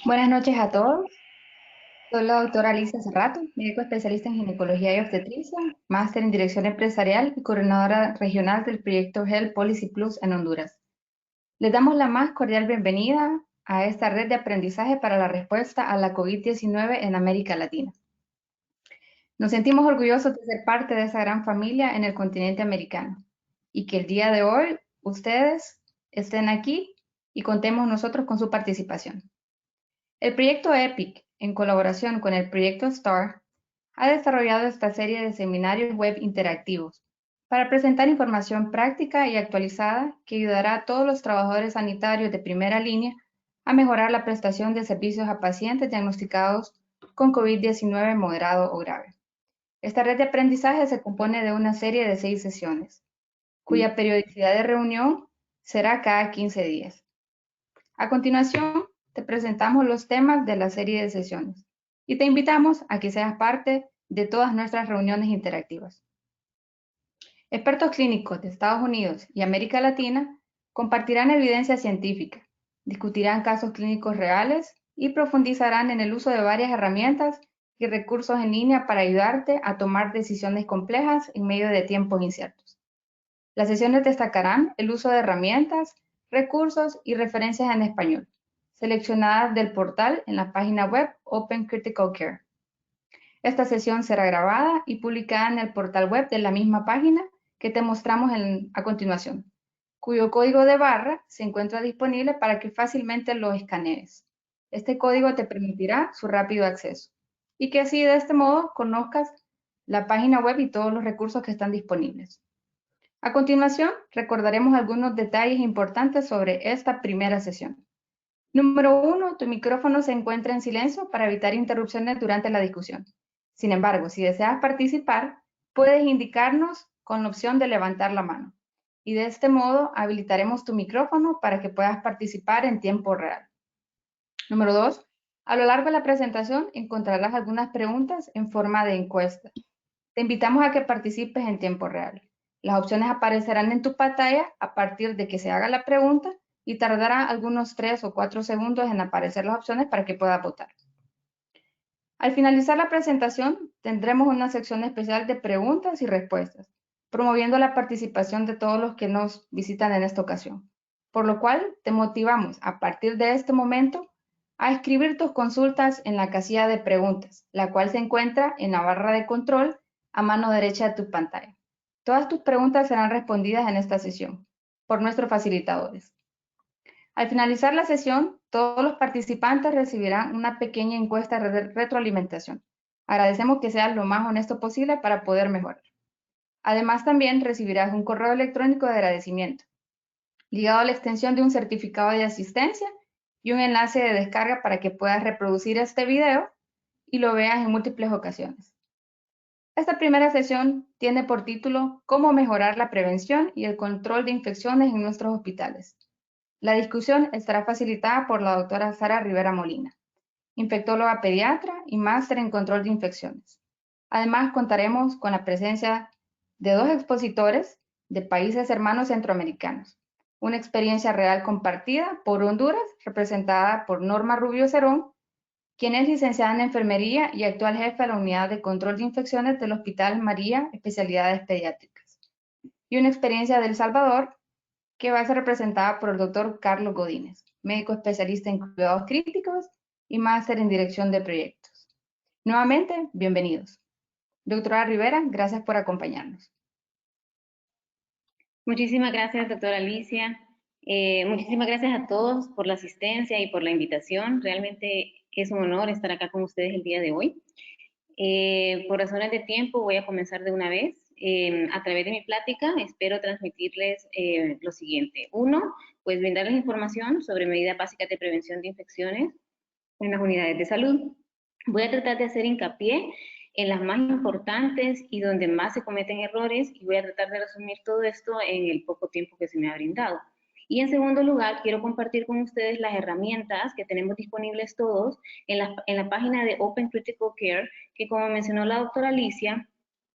Buenas noches a todos. Soy la doctora Alicia Cerrato, médico especialista en ginecología y obstetricia, máster en dirección empresarial y coordinadora regional del proyecto Health Policy Plus en Honduras. Les damos la más cordial bienvenida a esta red de aprendizaje para la respuesta a la COVID-19 en América Latina. Nos sentimos orgullosos de ser parte de esa gran familia en el continente americano y que el día de hoy ustedes estén aquí y contemos nosotros con su participación. El proyecto EPIC, en colaboración con el proyecto STAR, ha desarrollado esta serie de seminarios web interactivos para presentar información práctica y actualizada que ayudará a todos los trabajadores sanitarios de primera línea a mejorar la prestación de servicios a pacientes diagnosticados con COVID-19 moderado o grave. Esta red de aprendizaje se compone de una serie de 6 sesiones, cuya periodicidad de reunión será cada 15 días. A continuación, te presentamos los temas de la serie de sesiones y te invitamos a que seas parte de todas nuestras reuniones interactivas. Expertos clínicos de Estados Unidos y América Latina compartirán evidencia científica, discutirán casos clínicos reales y profundizarán en el uso de varias herramientas y recursos en línea para ayudarte a tomar decisiones complejas en medio de tiempos inciertos. Las sesiones destacarán el uso de herramientas, recursos y referencias en español, seleccionadas del portal en la página web Open Critical Care. Esta sesión será grabada y publicada en el portal web de la misma página que te mostramos a continuación, cuyo código de barra se encuentra disponible para que fácilmente lo escanees. Este código te permitirá su rápido acceso y que así de este modo conozcas la página web y todos los recursos que están disponibles. A continuación, recordaremos algunos detalles importantes sobre esta primera sesión. Número 1, tu micrófono se encuentra en silencio para evitar interrupciones durante la discusión. Sin embargo, si deseas participar, puedes indicarnos con la opción de levantar la mano. Y de este modo habilitaremos tu micrófono para que puedas participar en tiempo real. Número 2, a lo largo de la presentación encontrarás algunas preguntas en forma de encuesta. Te invitamos a que participes en tiempo real. Las opciones aparecerán en tu pantalla a partir de que se haga la pregunta y tardará algunos 3 o 4 segundos en aparecer las opciones para que puedas votar. Al finalizar la presentación, tendremos una sección especial de preguntas y respuestas, promoviendo la participación de todos los que nos visitan en esta ocasión. Por lo cual, te motivamos a partir de este momento a escribir tus consultas en la casilla de preguntas, la cual se encuentra en la barra de control a mano derecha de tu pantalla. Todas tus preguntas serán respondidas en esta sesión por nuestros facilitadores. Al finalizar la sesión, todos los participantes recibirán una pequeña encuesta de retroalimentación. Agradecemos que seas lo más honesto posible para poder mejorar. Además, también recibirás un correo electrónico de agradecimiento, ligado a la extensión de un certificado de asistencia y un enlace de descarga para que puedas reproducir este video y lo veas en múltiples ocasiones. Esta primera sesión tiene por título ¿Cómo mejorar la prevención y el control de infecciones en nuestros hospitales? La discusión estará facilitada por la doctora Sara Rivera Molina, infectóloga pediatra y máster en control de infecciones. Además, contaremos con la presencia de 2 expositores de países hermanos centroamericanos. Una experiencia real compartida por Honduras, representada por Norma Rubio Cerón, quien es licenciada en enfermería y actual jefe de la unidad de control de infecciones del Hospital María, especialidades pediátricas. Y una experiencia de El Salvador, que va a ser representada por el doctor Carlos Godínez, médico especialista en cuidados críticos y máster en dirección de proyectos. Nuevamente, bienvenidos. Doctora Rivera, gracias por acompañarnos. Muchísimas gracias, doctora Alicia. Muchísimas gracias a todos por la asistencia y por la invitación. Realmente es un honor estar acá con ustedes el día de hoy. Por razones de tiempo voy a comenzar de una vez. A través de mi plática espero transmitirles lo siguiente. Uno, pues brindarles información sobre medidas básicas de prevención de infecciones en las unidades de salud. Voy a tratar de hacer hincapié en las más importantes y donde más se cometen errores y voy a tratar de resumir todo esto en el poco tiempo que se me ha brindado. Y en segundo lugar, quiero compartir con ustedes las herramientas que tenemos disponibles todos en la página de Open Critical Care, que como mencionó la doctora Alicia,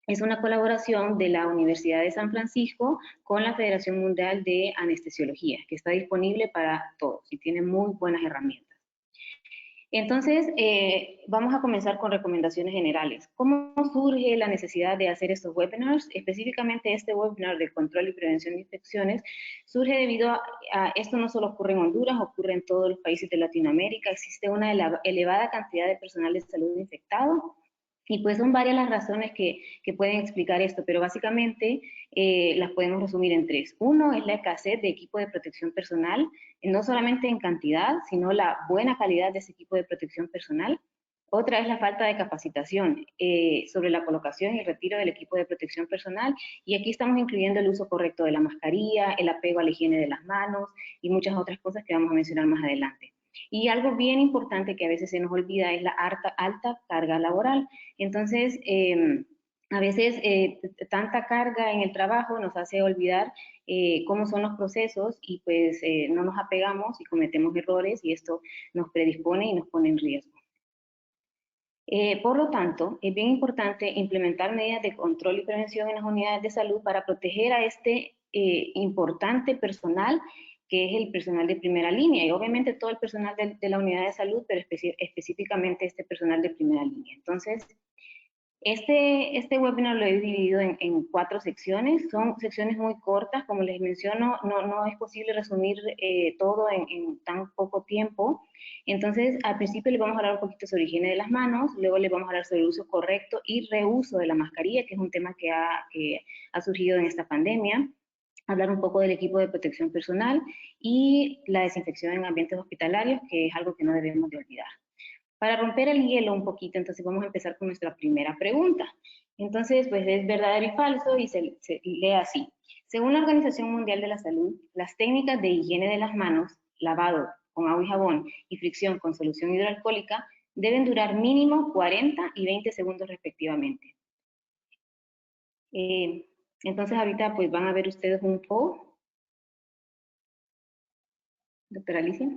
es una colaboración de la Universidad de San Francisco con la Federación Mundial de Anestesiología, que está disponible para todos y tiene muy buenas herramientas. Entonces, vamos a comenzar con recomendaciones generales. ¿Cómo surge la necesidad de hacer estos webinars? Específicamente este webinar de control y prevención de infecciones surge debido a esto no solo ocurre en Honduras, ocurre en todos los países de Latinoamérica. Existe una elevada cantidad de personal de salud infectado. Y pues son varias las razones que pueden explicar esto, pero básicamente las podemos resumir en tres. Uno es la escasez de equipo de protección personal, no solamente en cantidad, sino la buena calidad de ese equipo de protección personal. Otra es la falta de capacitación sobre la colocación y el retiro del equipo de protección personal. Y aquí estamos incluyendo el uso correcto de la mascarilla, el apego a la higiene de las manos y muchas otras cosas que vamos a mencionar más adelante. Y algo bien importante que a veces se nos olvida es la alta carga laboral. Entonces, a veces tanta carga en el trabajo nos hace olvidar cómo son los procesos y pues no nos apegamos y cometemos errores y esto nos predispone y nos pone en riesgo. Por lo tanto, es bien importante implementar medidas de control y prevención en las unidades de salud para proteger a este importante personal que es el personal de primera línea y obviamente todo el personal de la unidad de salud, pero específicamente este personal de primera línea. Entonces, este webinar lo he dividido en 4 secciones, son secciones muy cortas, como les menciono, no es posible resumir todo en tan poco tiempo. Entonces, al principio les vamos a hablar un poquito sobre higiene de las manos, luego les vamos a hablar sobre el uso correcto y reuso de la mascarilla, que es un tema que ha surgido en esta pandemia, hablar un poco del equipo de protección personal y la desinfección en ambientes hospitalarios, que es algo que no debemos de olvidar. Para romper el hielo un poquito, entonces vamos a empezar con nuestra primera pregunta. Entonces, pues es verdadero y falso y se lee así. Según la Organización Mundial de la Salud, las técnicas de higiene de las manos, lavado con agua y jabón y fricción con solución hidroalcohólica deben durar mínimo 40 y 20 segundos respectivamente. Entonces ahorita pues van a ver ustedes un poll. Doctora Alicia.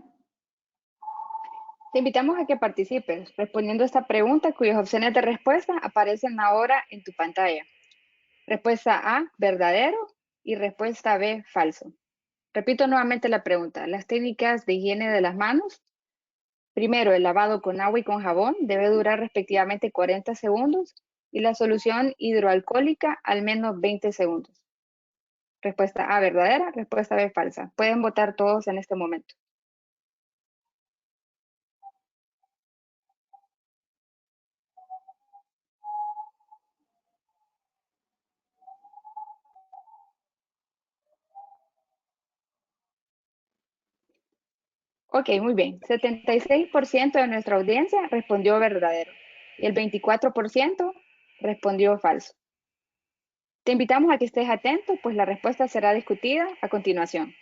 Te invitamos a que participes respondiendo a esta pregunta cuyas opciones de respuesta aparecen ahora en tu pantalla. Respuesta A, verdadero, y respuesta B, falso. Repito nuevamente la pregunta. Las técnicas de higiene de las manos. Primero, el lavado con agua y con jabón debe durar respectivamente 40 segundos y la solución hidroalcohólica al menos 20 segundos. Respuesta A, verdadera. Respuesta B, falsa. Pueden votar todos en este momento. Ok, muy bien. 76% de nuestra audiencia respondió verdadero y el 24% respondió falso. Te invitamos a que estés atento, pues la respuesta será discutida a continuación.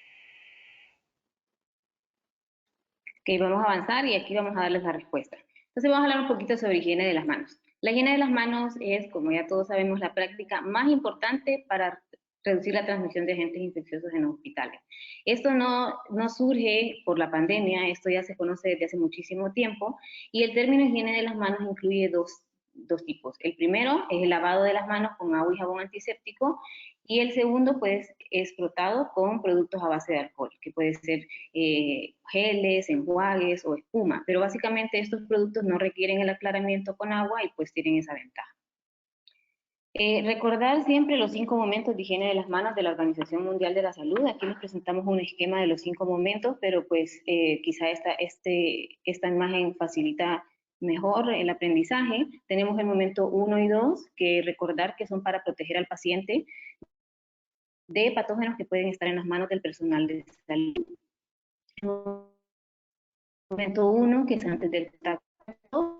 Ok, vamos a avanzar y aquí vamos a darles la respuesta. Entonces vamos a hablar un poquito sobre higiene de las manos. La higiene de las manos es, como ya todos sabemos, la práctica más importante para reducir la transmisión de agentes infecciosos en los hospitales. Esto no surge por la pandemia, esto ya se conoce desde hace muchísimo tiempo y el término higiene de las manos incluye dos tipos. El primero es el lavado de las manos con agua y jabón antiséptico y el segundo pues es frotado con productos a base de alcohol, que puede ser geles, enjuagues o espuma, pero básicamente estos productos no requieren el aclaramiento con agua y pues tienen esa ventaja. Recordar siempre los 5 momentos de higiene de las manos de la Organización Mundial de la Salud. Aquí les presentamos un esquema de los 5 momentos, pero pues quizá esta imagen facilita mejor el aprendizaje. Tenemos el momento 1 y 2, que recordar que son para proteger al paciente de patógenos que pueden estar en las manos del personal de salud. Momento 1, que es antes del contacto,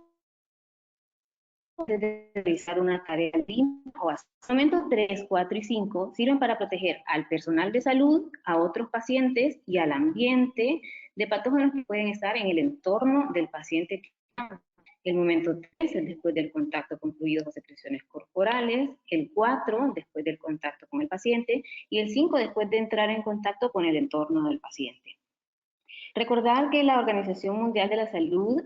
de realizar una tarea limpia o así. Momentos 3, 4 y 5 sirven para proteger al personal de salud, a otros pacientes y al ambiente de patógenos que pueden estar en el entorno del paciente. El momento 3 es después del contacto con fluidos o secreciones corporales, el 4 después del contacto con el paciente y el 5 después de entrar en contacto con el entorno del paciente. Recordar que la Organización Mundial de la Salud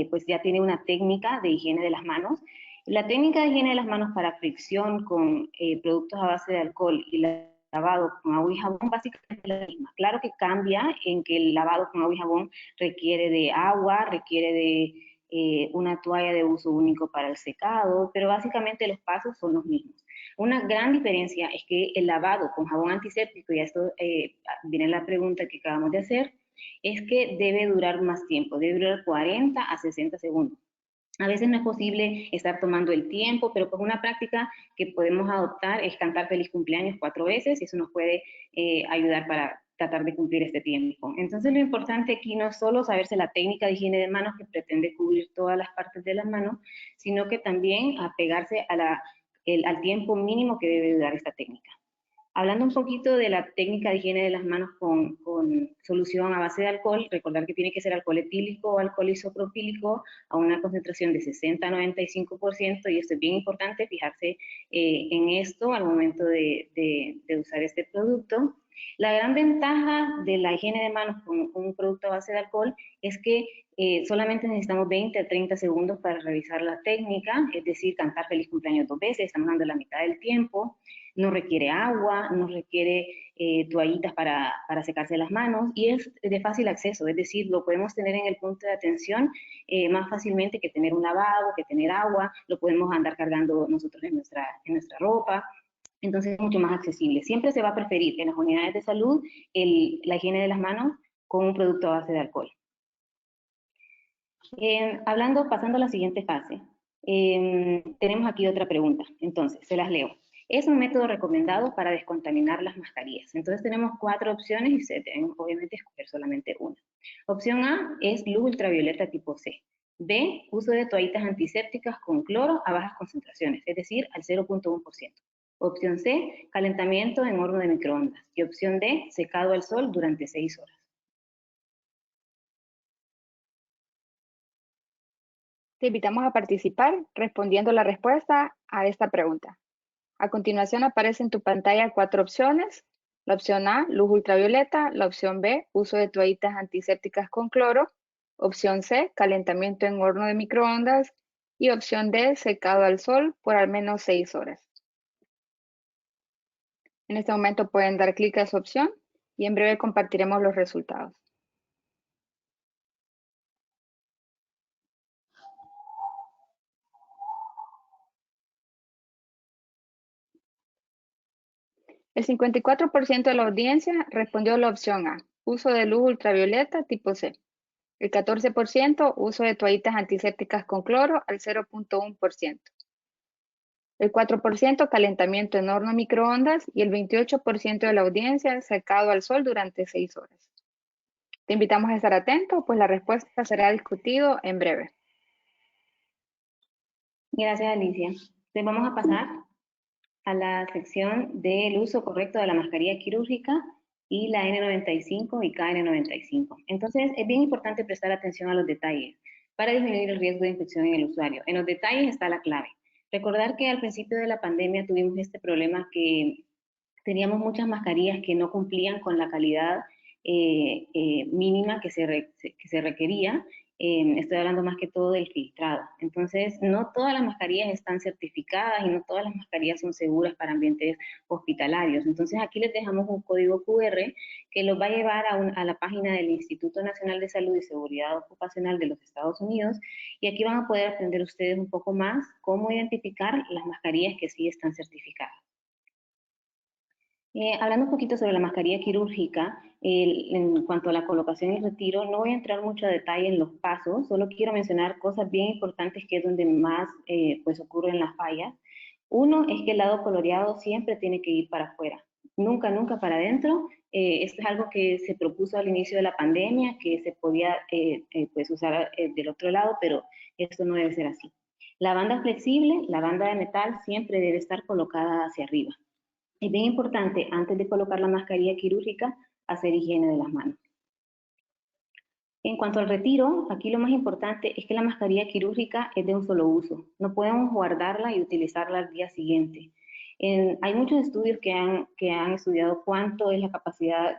pues ya tiene una técnica de higiene de las manos. La técnica de higiene de las manos para fricción con productos a base de alcohol y la lavado con agua y jabón básicamente es la misma. Claro que cambia en que el lavado con agua y jabón requiere de agua, requiere de una toalla de uso único para el secado, pero básicamente los pasos son los mismos. Una gran diferencia es que el lavado con jabón antiséptico, y a esto viene la pregunta que acabamos de hacer, es que debe durar más tiempo, debe durar 40 a 60 segundos. A veces no es posible estar tomando el tiempo, pero pues una práctica que podemos adoptar es cantar feliz cumpleaños 4 veces y eso nos puede ayudar para tratar de cumplir este tiempo. Entonces lo importante aquí no es solo saberse la técnica de higiene de manos que pretende cubrir todas las partes de las manos, sino que también apegarse a al tiempo mínimo que debe durar esta técnica. Hablando un poquito de la técnica de higiene de las manos con solución a base de alcohol, recordar que tiene que ser alcohol etílico o alcohol isopropílico a una concentración de 60 a 95%, y esto es bien importante fijarse en esto al momento de usar este producto. La gran ventaja de la higiene de manos con un producto a base de alcohol es que solamente necesitamos 20 a 30 segundos para realizar la técnica, es decir, cantar feliz cumpleaños 2 veces, estamos dando la mitad del tiempo. No requiere agua, no requiere toallitas para secarse las manos y es de fácil acceso, es decir, lo podemos tener en el punto de atención más fácilmente que tener un lavado, que tener agua, lo podemos andar cargando nosotros en nuestra ropa, entonces es mucho más accesible. Siempre se va a preferir en las unidades de salud la higiene de las manos con un producto a base de alcohol. Pasando a la siguiente fase, tenemos aquí otra pregunta, entonces se las leo. Es un método recomendado para descontaminar las mascarillas. Entonces tenemos 4 opciones y se deben obviamente escoger solamente una. Opción A es luz ultravioleta tipo C. B, uso de toallitas antisépticas con cloro a bajas concentraciones, es decir, al 0.1%. Opción C, calentamiento en horno de microondas. Y opción D, secado al sol durante 6 horas. Te invitamos a participar respondiendo la respuesta a esta pregunta. A continuación aparecen en tu pantalla 4 opciones. La opción A, luz ultravioleta. La opción B, uso de toallitas antisépticas con cloro. Opción C, calentamiento en horno de microondas. Y opción D, secado al sol por al menos 6 horas. En este momento pueden dar clic a su opción y en breve compartiremos los resultados. El 54% de la audiencia respondió la opción A, uso de luz ultravioleta tipo C. El 14% uso de toallitas antisépticas con cloro al 0.1%. El 4% calentamiento en horno microondas y el 28% de la audiencia secado al sol durante 6 horas. Te invitamos a estar atento, pues la respuesta será discutido en breve. Gracias, Alicia. Entonces vamos a pasar a la sección del uso correcto de la mascarilla quirúrgica y la N95 y KN95. Entonces, es bien importante prestar atención a los detalles para disminuir el riesgo de infección en el usuario. En los detalles está la clave. Recordar que al principio de la pandemia tuvimos este problema que teníamos muchas mascarillas que no cumplían con la calidad mínima que se requería. Estoy hablando más que todo del filtrado. Entonces, no todas las mascarillas están certificadas y no todas las mascarillas son seguras para ambientes hospitalarios. Entonces, aquí les dejamos un código QR que los va a llevar a la página del Instituto Nacional de Salud y Seguridad Ocupacional de los Estados Unidos, y aquí van a poder aprender ustedes un poco más cómo identificar las mascarillas que sí están certificadas. Hablando un poquito sobre la mascarilla quirúrgica, en cuanto a la colocación y retiro, no voy a entrar mucho a detalle en los pasos, solo quiero mencionar cosas bien importantes que es donde más pues ocurren las fallas. Uno es que el lado coloreado siempre tiene que ir para afuera, nunca, nunca para adentro. Esto es algo que se propuso al inicio de la pandemia, que se podía pues usar del otro lado, pero esto no debe ser así. La banda flexible, la banda de metal, siempre debe estar colocada hacia arriba. Es bien importante, antes de colocar la mascarilla quirúrgica, hacer higiene de las manos. En cuanto al retiro, aquí lo más importante es que la mascarilla quirúrgica es de un solo uso. No podemos guardarla y utilizarla al día siguiente. Hay muchos estudios que han estudiado cuánto es la capacidad,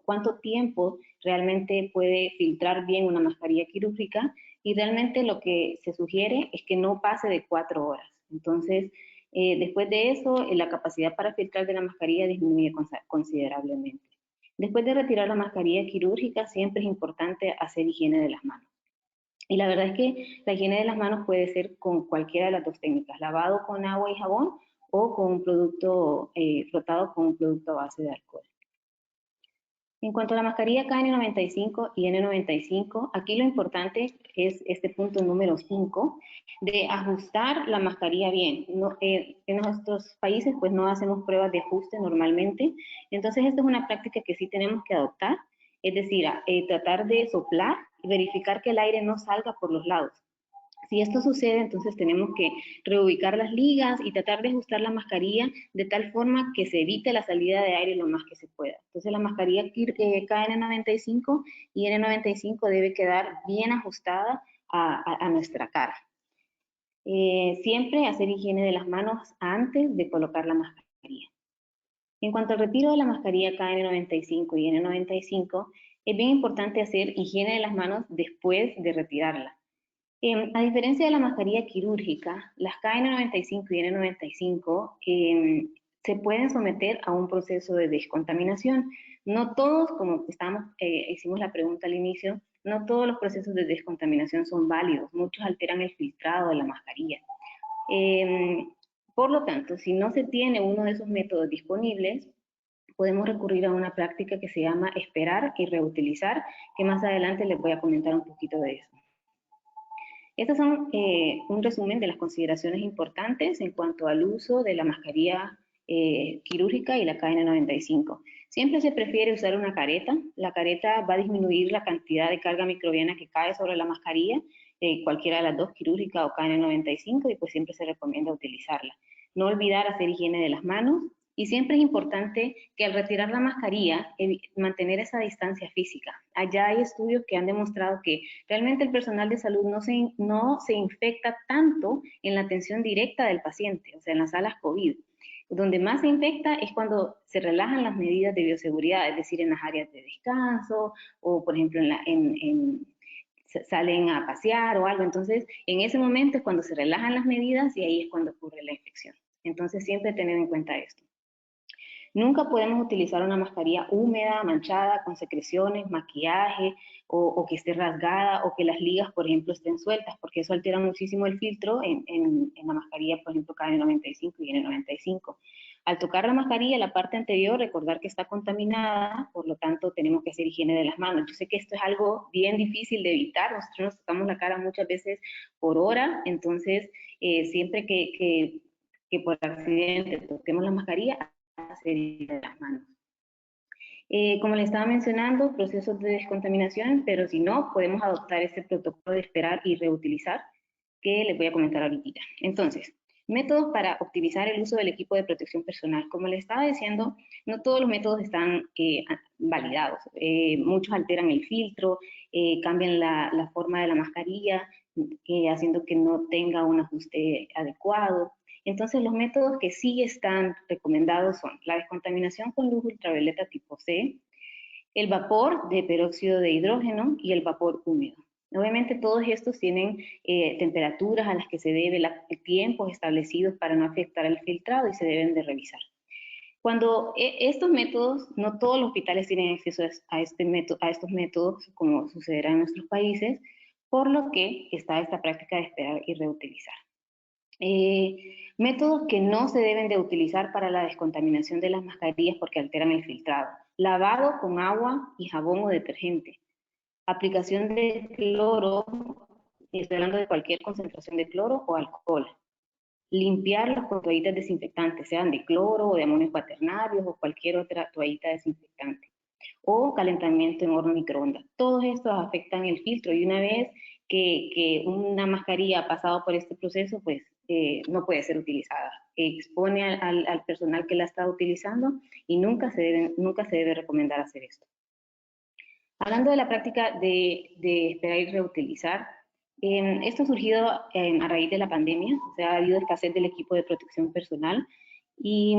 cuánto tiempo realmente puede filtrar bien una mascarilla quirúrgica, y realmente lo que se sugiere es que no pase de 4 horas. Entonces, Después de eso, la capacidad para filtrar de la mascarilla disminuye considerablemente. Después de retirar la mascarilla quirúrgica, siempre es importante hacer higiene de las manos. Y la verdad es que la higiene de las manos puede ser con cualquiera de las dos técnicas, lavado con agua y jabón o con un producto frotado con un producto a base de alcohol. En cuanto a la mascarilla KN95 y N95, aquí lo importante es este punto número 5, de ajustar la mascarilla bien. No, en nuestros países pues no hacemos pruebas de ajuste normalmente, entonces esta es una práctica que sí tenemos que adoptar, es decir, tratar de soplar y verificar que el aire no salga por los lados. Si esto sucede, entonces tenemos que reubicar las ligas y tratar de ajustar la mascarilla de tal forma que se evite la salida de aire lo más que se pueda. Entonces la mascarilla KN95 y N95 debe quedar bien ajustada a nuestra cara. Siempre hacer higiene de las manos antes de colocar la mascarilla. En cuanto al retiro de la mascarilla KN95 y N95, es bien importante hacer higiene de las manos después de retirarla. A diferencia de la mascarilla quirúrgica, las KN95 y N95 se pueden someter a un proceso de descontaminación. No todos, como hicimos la pregunta al inicio, no todos los procesos de descontaminación son válidos. Muchos alteran el filtrado de la mascarilla. Por lo tanto, si no se tiene uno de esos métodos disponibles, podemos recurrir a una práctica que se llama esperar y reutilizar, que más adelante les voy a comentar un poquito de eso. Estas son un resumen de las consideraciones importantes en cuanto al uso de la mascarilla quirúrgica y la KN95. Siempre se prefiere usar una careta. La careta va a disminuir la cantidad de carga microbiana que cae sobre la mascarilla, cualquiera de las dos, quirúrgica o KN95, y pues siempre se recomienda utilizarla. No olvidar hacer higiene de las manos, y siempre es importante que al retirar la mascarilla, mantener esa distancia física. Allá hay estudios que han demostrado que realmente el personal de salud no se infecta tanto en la atención directa del paciente, o sea, en las salas COVID. Donde más se infecta es cuando se relajan las medidas de bioseguridad, es decir, en las áreas de descanso o, por ejemplo, salen a pasear o algo. Entonces, en ese momento es cuando se relajan las medidas y ahí es cuando ocurre la infección. Entonces, siempre tener en cuenta esto. Nunca podemos utilizar una mascarilla húmeda, manchada, con secreciones, maquillaje, o que esté rasgada, o que las ligas, por ejemplo, estén sueltas, porque eso altera muchísimo el filtro en la mascarilla, por ejemplo, KN95 y N95. Al tocar la mascarilla, la parte anterior, recordar que está contaminada, por lo tanto, tenemos que hacer higiene de las manos. Yo sé que esto es algo bien difícil de evitar, nosotros nos tocamos la cara muchas veces por hora, entonces, siempre que por accidente toquemos la mascarilla, hacer de las manos. Como les estaba mencionando, procesos de descontaminación, pero si no, podemos adoptar este protocolo de esperar y reutilizar que les voy a comentar ahorita. Entonces, métodos para optimizar el uso del equipo de protección personal. Como les estaba diciendo, no todos los métodos están validados. Muchos alteran el filtro, cambian la forma de la mascarilla, haciendo que no tenga un ajuste adecuado. Entonces, los métodos que sí están recomendados son la descontaminación con luz ultravioleta tipo C, el vapor de peróxido de hidrógeno y el vapor húmedo. Obviamente todos estos tienen temperaturas a las que se debe, tiempos establecidos para no afectar el filtrado y se deben de revisar. Cuando estos métodos, no todos los hospitales tienen acceso a estos métodos, como sucederá en nuestros países, por lo que está esta práctica de esperar y reutilizar. Métodos que no se deben de utilizar para la descontaminación de las mascarillas porque alteran el filtrado. Lavado con agua y jabón o detergente. Aplicación de cloro, estoy hablando de cualquier concentración de cloro o alcohol. Limpiarlos con toallitas desinfectantes, sean de cloro o de amonio cuaternario o cualquier otra toallita desinfectante. O calentamiento en horno microondas. Todos estos afectan el filtro y una vez que una mascarilla ha pasado por este proceso, pues no puede ser utilizada. Expone al personal que la está utilizando y nunca se debe recomendar hacer esto. Hablando de la práctica de esperar y reutilizar, esto ha surgido a raíz de la pandemia, o sea, ha habido escasez del equipo de protección personal y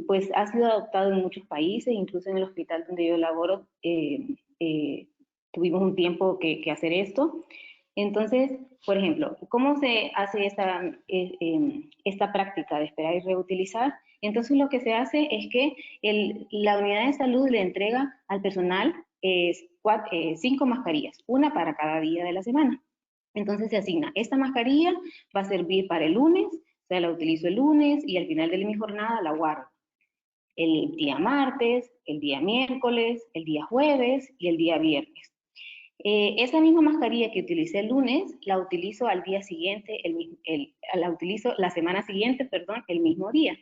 pues ha sido adoptado en muchos países, incluso en el hospital donde yo laboro, tuvimos un tiempo que hacer esto. Entonces, por ejemplo, ¿cómo se hace esta práctica de esperar y reutilizar, entonces lo que se hace es que la unidad de salud le entrega al personal 5 mascarillas, una para cada día de la semana. Entonces se asigna, esta mascarilla va a servir para el lunes, o sea, la utilizo el lunes y al final de mi jornada la guardo. El día martes, el día miércoles, el día jueves y el día viernes. Esa misma mascarilla que utilicé el lunes, la utilizo al día siguiente, la utilizo la semana siguiente, perdón, el mismo día.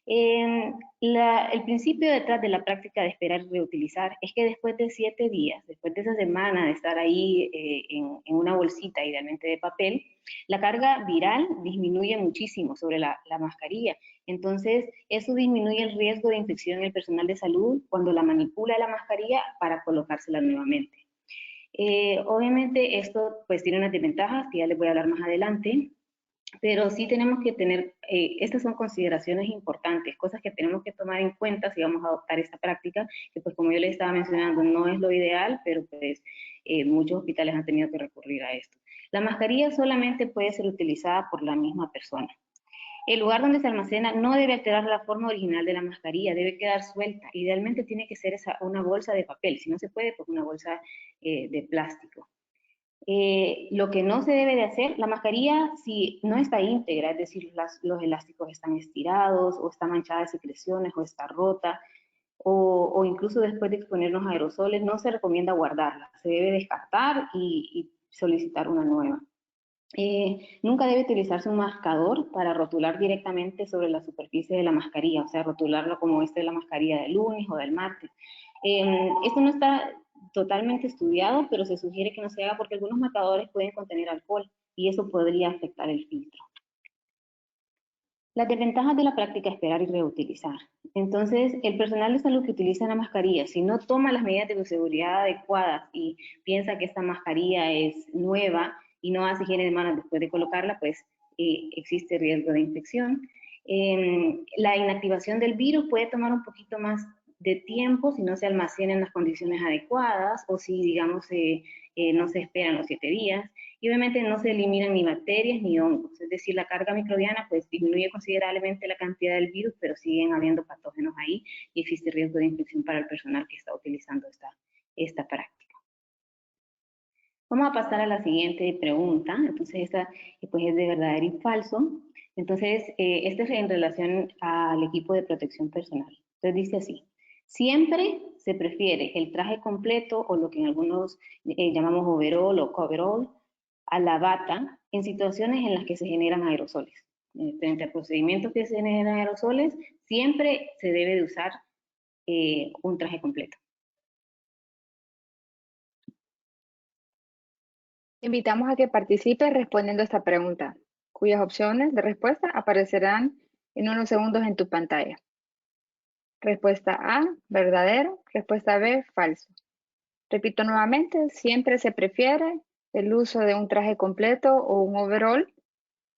El principio detrás de la práctica de esperar y reutilizar es que después de 7 días, después de esa semana de estar ahí en una bolsita, idealmente de papel, la carga viral disminuye muchísimo sobre la mascarilla. Entonces, eso disminuye el riesgo de infección en el personal de salud cuando la manipula la mascarilla para colocársela nuevamente. Obviamente esto pues tiene unas desventajas que ya les voy a hablar más adelante, pero sí tenemos que tener, estas son consideraciones importantes, cosas que tenemos que tomar en cuenta si vamos a adoptar esta práctica, que pues como yo les estaba mencionando no es lo ideal, pero pues muchos hospitales han tenido que recurrir a esto. La mascarilla solamente puede ser utilizada por la misma persona. El lugar donde se almacena no debe alterar la forma original de la mascarilla, debe quedar suelta. Idealmente tiene que ser una bolsa de papel, si no se puede, pues una bolsa de plástico. Lo que no se debe de hacer, la mascarilla si no está íntegra, es decir, los elásticos están estirados o está manchada de secreciones o está rota, o incluso después de exponernos a aerosoles, no se recomienda guardarla, se debe descartar y solicitar una nueva. Nunca debe utilizarse un marcador para rotular directamente sobre la superficie de la mascarilla, o sea, rotularlo como esta es la mascarilla del lunes o del martes. Esto no está totalmente estudiado, pero se sugiere que no se haga porque algunos marcadores pueden contener alcohol y eso podría afectar el filtro. Las desventajas de la práctica esperar y reutilizar. Entonces, el personal de salud que utiliza la mascarilla, si no toma las medidas de bioseguridad adecuadas y piensa que esta mascarilla es nueva y no hace higiene de manos después de colocarla, pues existe riesgo de infección. La inactivación del virus puede tomar un poquito más de tiempo si no se almacena en las condiciones adecuadas o si, digamos, no se esperan los 7 días. Y obviamente no se eliminan ni bacterias ni hongos, es decir, la carga microbiana pues disminuye considerablemente la cantidad del virus, pero siguen habiendo patógenos ahí y existe riesgo de infección para el personal que está utilizando esta práctica. Vamos a pasar a la siguiente pregunta, entonces esta pues es de verdadero y falso. Entonces, esta es en relación al equipo de protección personal. Entonces dice así, siempre se prefiere el traje completo o lo que en algunos llamamos overall o coverall, a la bata en situaciones en las que se generan aerosoles. Frente a procedimientos que se generan aerosoles, siempre se debe de usar un traje completo. Invitamos a que participe respondiendo a esta pregunta, cuyas opciones de respuesta aparecerán en unos segundos en tu pantalla. Respuesta A, verdadero. Respuesta B, falso. Repito nuevamente, siempre se prefiere el uso de un traje completo o un overall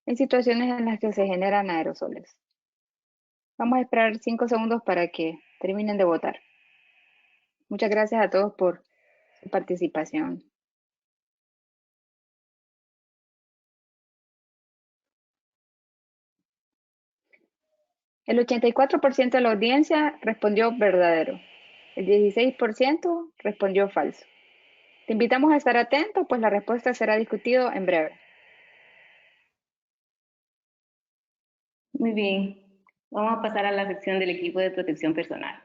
en situaciones en las que se generan aerosoles. Vamos a esperar 5 segundos para que terminen de votar. Muchas gracias a todos por su participación. El 84% de la audiencia respondió verdadero. El 16% respondió falso. Te invitamos a estar atento, pues la respuesta será discutida en breve. Muy bien, vamos a pasar a la sección del equipo de protección personal.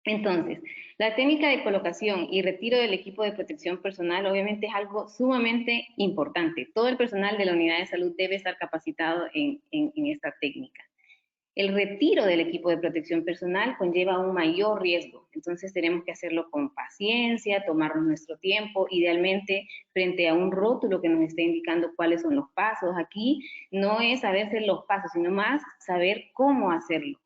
Entonces, la técnica de colocación y retiro del equipo de protección personal obviamente es algo sumamente importante. Todo el personal de la unidad de salud debe estar capacitado en esta técnica. El retiro del equipo de protección personal conlleva un mayor riesgo, entonces tenemos que hacerlo con paciencia, tomarnos nuestro tiempo, idealmente frente a un rótulo que nos esté indicando cuáles son los pasos. Aquí no es saberse los pasos, sino más saber cómo hacerlo.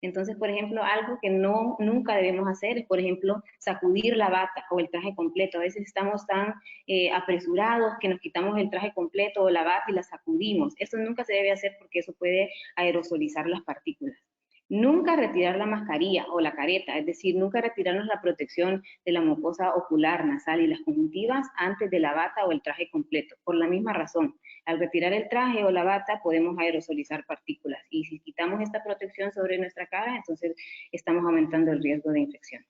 Entonces, por ejemplo, algo que nunca debemos hacer es, por ejemplo, sacudir la bata o el traje completo. A veces estamos tan apresurados que nos quitamos el traje completo o la bata y la sacudimos. Eso nunca se debe hacer porque eso puede aerosolizar las partículas. Nunca retirar la mascarilla o la careta, es decir, nunca retirarnos la protección de la mucosa ocular, nasal y las conjuntivas antes de la bata o el traje completo, por la misma razón. Al retirar el traje o la bata podemos aerosolizar partículas y si quitamos esta protección sobre nuestra cara, entonces estamos aumentando el riesgo de infección.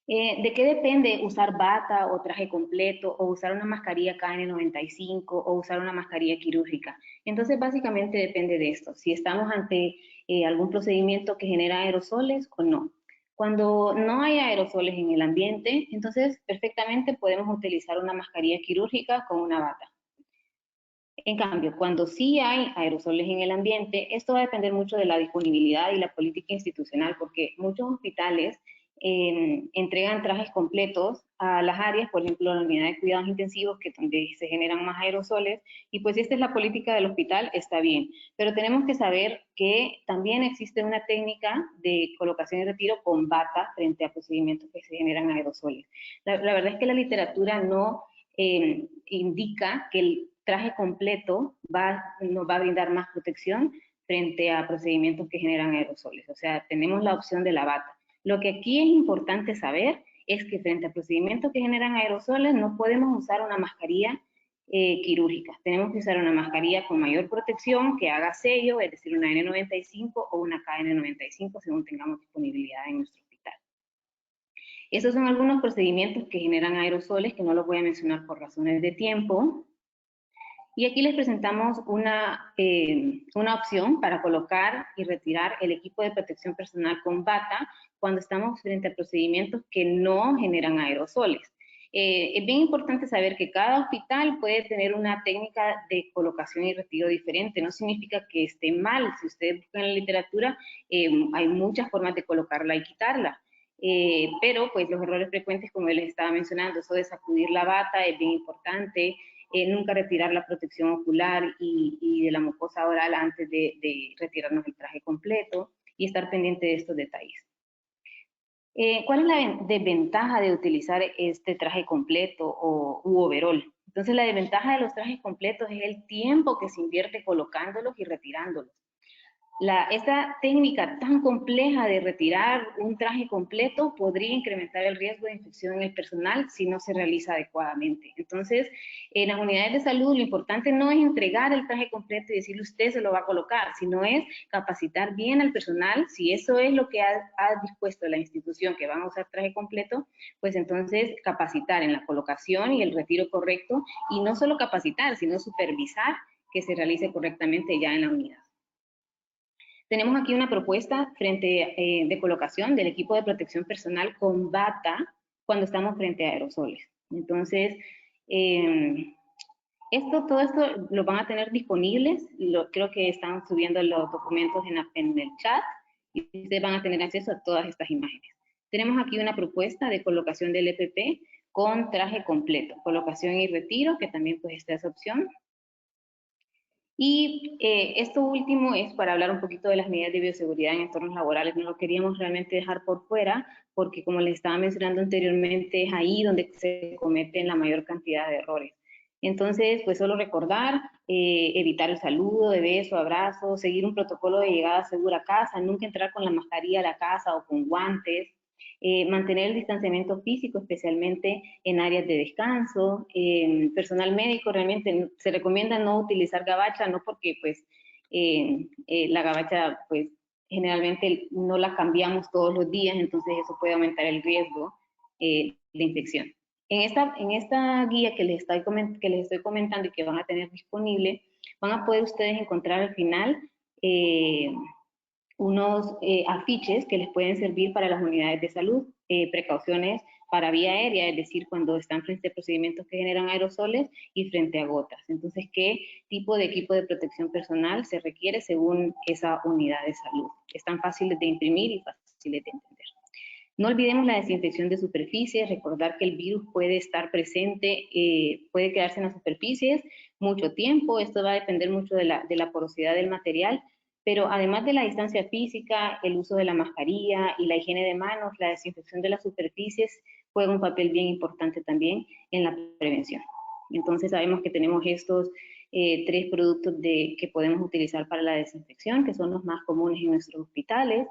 ¿De qué depende usar bata o traje completo o usar una mascarilla KN95 o usar una mascarilla quirúrgica? Entonces, básicamente depende de esto, si estamos ante algún procedimiento que genera aerosoles o no. Cuando no hay aerosoles en el ambiente, entonces perfectamente podemos utilizar una mascarilla quirúrgica con una bata. En cambio, cuando sí hay aerosoles en el ambiente, esto va a depender mucho de la disponibilidad y la política institucional, porque muchos hospitales entregan trajes completos a las áreas, por ejemplo, la unidad de cuidados intensivos, que es donde se generan más aerosoles, y pues si esta es la política del hospital, está bien. Pero tenemos que saber que también existe una técnica de colocación y retiro con bata frente a procedimientos que se generan aerosoles. La verdad es que la literatura no indica que el traje completo nos va a brindar más protección frente a procedimientos que generan aerosoles. O sea, tenemos la opción de la bata. Lo que aquí es importante saber es que frente a procedimientos que generan aerosoles no podemos usar una mascarilla quirúrgica. Tenemos que usar una mascarilla con mayor protección que haga sello, es decir, una N95 o una KN95 según tengamos disponibilidad en nuestro hospital. Esos son algunos procedimientos que generan aerosoles que no los voy a mencionar por razones de tiempo. Y aquí les presentamos una opción para colocar y retirar el equipo de protección personal con bata cuando estamos frente a procedimientos que no generan aerosoles. Es bien importante saber que cada hospital puede tener una técnica de colocación y retiro diferente. No significa que esté mal. Si ustedes buscan en la literatura, hay muchas formas de colocarla y quitarla. Pero pues los errores frecuentes, como les estaba mencionando, eso de sacudir la bata es bien importante. Nunca retirar la protección ocular y de la mucosa oral antes de retirarnos el traje completo y estar pendiente de estos detalles. ¿Cuál es la desventaja de utilizar este traje completo u overol? Entonces, la desventaja de los trajes completos es el tiempo que se invierte colocándolos y retirándolos. Esta técnica tan compleja de retirar un traje completo podría incrementar el riesgo de infección en el personal si no se realiza adecuadamente. Entonces, en las unidades de salud lo importante no es entregar el traje completo y decirle usted se lo va a colocar, sino es capacitar bien al personal. Si eso es lo que ha dispuesto la institución, que van a usar traje completo, pues entonces capacitar en la colocación y el retiro correcto, y no solo capacitar, sino supervisar que se realice correctamente ya en la unidad. Tenemos aquí una propuesta de colocación del equipo de protección personal con bata cuando estamos frente a aerosoles. Entonces, todo esto lo van a tener disponibles. Creo que están subiendo los documentos en el chat y ustedes van a tener acceso a todas estas imágenes. Tenemos aquí una propuesta de colocación del EPP con traje completo, colocación y retiro, que también pues está esa opción. Y esto último es para hablar un poquito de las medidas de bioseguridad en entornos laborales. No lo queríamos realmente dejar por fuera, porque como les estaba mencionando anteriormente, es ahí donde se cometen la mayor cantidad de errores. Entonces, pues solo recordar, evitar el saludo de beso, abrazo, seguir un protocolo de llegada segura a casa, nunca entrar con la mascarilla a la casa o con guantes, mantener el distanciamiento físico, especialmente en áreas de descanso. Personal médico realmente se recomienda no utilizar gabacha, no porque pues la gabacha pues generalmente no la cambiamos todos los días, entonces eso puede aumentar el riesgo de infección. En esta guía que les estoy comentando y que van a tener disponible, van a poder ustedes encontrar al final unos afiches que les pueden servir para las unidades de salud, precauciones para vía aérea, es decir, cuando están frente a procedimientos que generan aerosoles y frente a gotas. Entonces, ¿qué tipo de equipo de protección personal se requiere según esa unidad de salud? Están fáciles de imprimir y fáciles de entender. No olvidemos la desinfección de superficies, recordar que el virus puede estar presente, puede quedarse en las superficies mucho tiempo, esto va a depender mucho de la porosidad del material, pero además de la distancia física, el uso de la mascarilla y la higiene de manos, la desinfección de las superficies juega un papel bien importante también en la prevención. Entonces sabemos que tenemos estos 3 productos que podemos utilizar para la desinfección, que son los más comunes en nuestros hospitales.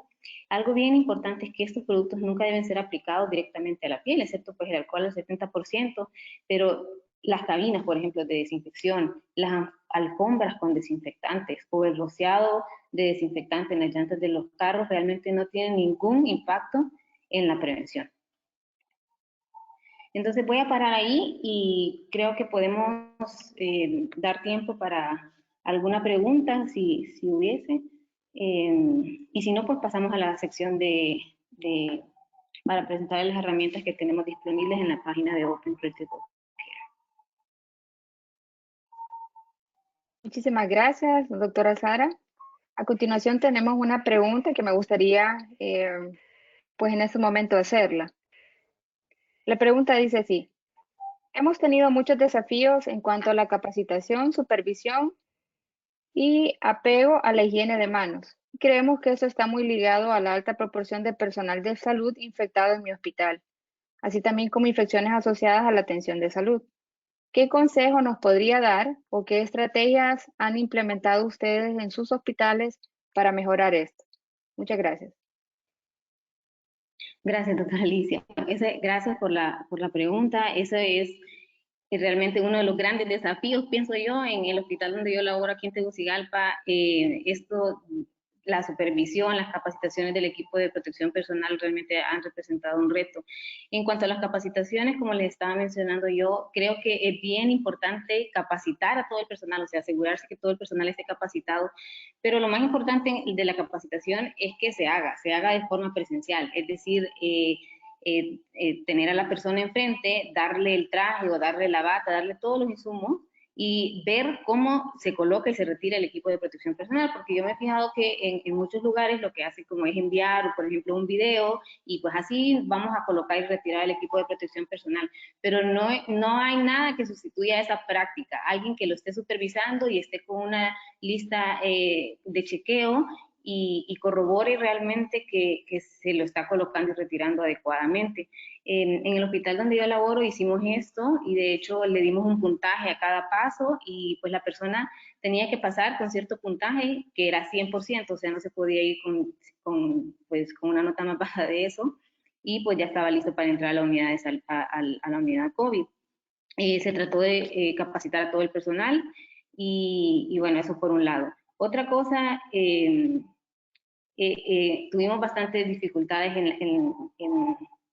Algo bien importante es que estos productos nunca deben ser aplicados directamente a la piel, excepto pues el alcohol al 70%, pero las cabinas, por ejemplo, de desinfección, las alfombras con desinfectantes o el rociado de desinfectante en las llantas de los carros realmente no tienen ningún impacto en la prevención. Entonces voy a parar ahí y creo que podemos dar tiempo para alguna pregunta, si hubiese. Y si no, pues pasamos a la sección para presentar las herramientas que tenemos disponibles en la página de Open Critical. Muchísimas gracias, doctora Sara. A continuación tenemos una pregunta que me gustaría, pues en este momento hacerla. La pregunta dice así: hemos tenido muchos desafíos en cuanto a la capacitación, supervisión y apego a la higiene de manos. Creemos que eso está muy ligado a la alta proporción de personal de salud infectado en mi hospital, así también como infecciones asociadas a la atención de salud. ¿Qué consejo nos podría dar o qué estrategias han implementado ustedes en sus hospitales para mejorar esto? Muchas gracias. Gracias, doctora Alicia. Gracias por la pregunta. Eso es realmente uno de los grandes desafíos, pienso yo, en el hospital donde yo laboro aquí en Tegucigalpa. La supervisión, las capacitaciones del equipo de protección personal realmente han representado un reto. En cuanto a las capacitaciones, como les estaba mencionando yo, creo que es bien importante capacitar a todo el personal, o sea, asegurarse que todo el personal esté capacitado, pero lo más importante de la capacitación es que se haga de forma presencial, es decir, tener a la persona enfrente, darle el traje o darle la bata, darle todos los insumos y ver cómo se coloca y se retira el equipo de protección personal, porque yo me he fijado que en muchos lugares lo que hacen como es enviar, por ejemplo, un video y pues así vamos a colocar y retirar el equipo de protección personal, pero no hay nada que sustituya esa práctica, alguien que lo esté supervisando y esté con una lista de chequeo y corrobore realmente que se lo está colocando y retirando adecuadamente. En el hospital donde yo laboro hicimos esto y de hecho le dimos un puntaje a cada paso y pues la persona tenía que pasar con cierto puntaje que era 100%, o sea, no se podía ir pues, con una nota más baja de eso y pues ya estaba listo para entrar a la unidad, a la unidad COVID. Se trató de capacitar a todo el personal y bueno, eso por un lado. Otra cosa, tuvimos bastantes dificultades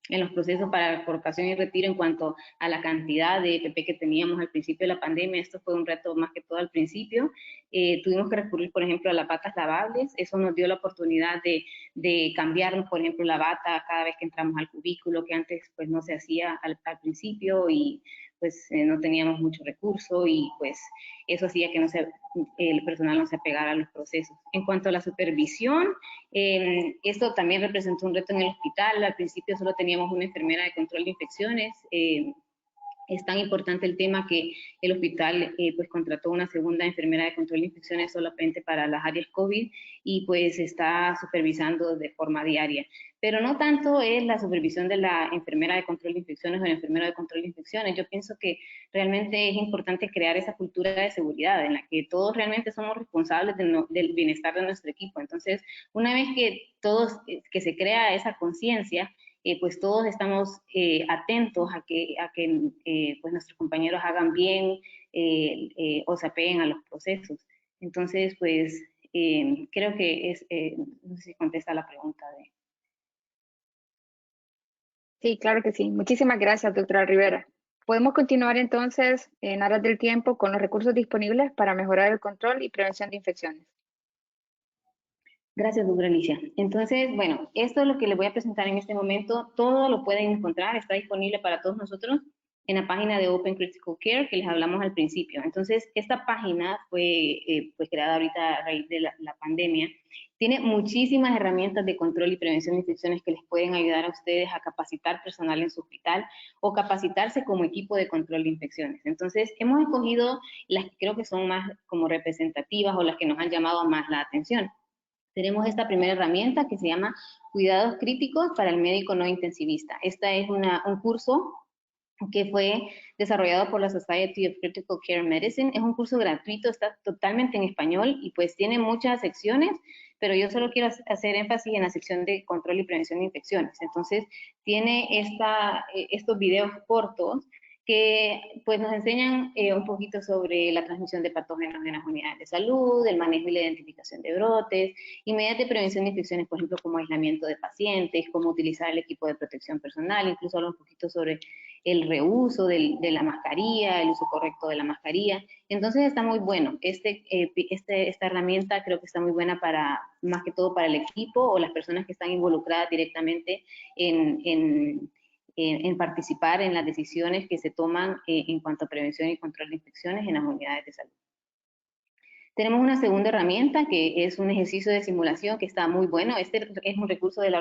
en los procesos para la colocación y retiro en cuanto a la cantidad de EPP que teníamos al principio de la pandemia. Esto fue un reto más que todo al principio. Tuvimos que recurrir, por ejemplo, a las batas lavables. Eso nos dio la oportunidad de cambiarnos, por ejemplo, la bata cada vez que entramos al cubículo, que antes pues no se hacía al principio y pues no teníamos mucho recurso y pues eso hacía que el personal no se apegara a los procesos. En cuanto a la supervisión, esto también representó un reto en el hospital. Al principio solo teníamos una enfermera de control de infecciones. Es tan importante el tema que el hospital pues contrató una segunda enfermera de control de infecciones solamente para las áreas COVID y pues está supervisando de forma diaria. Pero no tanto es la supervisión de la enfermera de control de infecciones o el enfermero de control de infecciones. Yo pienso que realmente es importante crear esa cultura de seguridad en la que todos realmente somos responsables del bienestar de nuestro equipo. Entonces, una vez que se crea esa conciencia, pues todos estamos atentos a que pues nuestros compañeros hagan bien o se apeguen a los procesos. Entonces, pues creo que no sé si contesta la pregunta de... Sí, claro que sí. Muchísimas gracias, doctora Rivera. Podemos continuar entonces en aras del tiempo con los recursos disponibles para mejorar el control y prevención de infecciones. Gracias, doctora Alicia. Entonces, bueno, esto es lo que les voy a presentar en este momento. Todo lo pueden encontrar, está disponible para todos nosotros en la página de Open Critical Care que les hablamos al principio. Entonces, esta página fue pues, creada ahorita a raíz de la pandemia. Tiene muchísimas herramientas de control y prevención de infecciones que les pueden ayudar a ustedes a capacitar personal en su hospital o capacitarse como equipo de control de infecciones. Entonces, hemos escogido las que creo que son más como representativas o las que nos han llamado más la atención. Tenemos esta primera herramienta que se llama Cuidados Críticos para el Médico No Intensivista. Esta es un curso que fue desarrollado por la Society of Critical Care Medicine. Es un curso gratuito, está totalmente en español y pues tiene muchas secciones, pero yo solo quiero hacer énfasis en la sección de control y prevención de infecciones. Entonces, tiene estos videos cortos que pues nos enseñan un poquito sobre la transmisión de patógenos en las unidades de salud, el manejo y la identificación de brotes, y medidas de prevención de infecciones, por ejemplo, como aislamiento de pacientes, cómo utilizar el equipo de protección personal, incluso habla un poquito sobre el reuso de la mascarilla, el uso correcto de la mascarilla. Entonces está muy bueno. Esta herramienta creo que está muy buena para, más que todo para el equipo o las personas que están involucradas directamente en participar en las decisiones que se toman en cuanto a prevención y control de infecciones en las unidades de salud. Tenemos una segunda herramienta que es un ejercicio de simulación que está muy bueno. Este es un recurso de la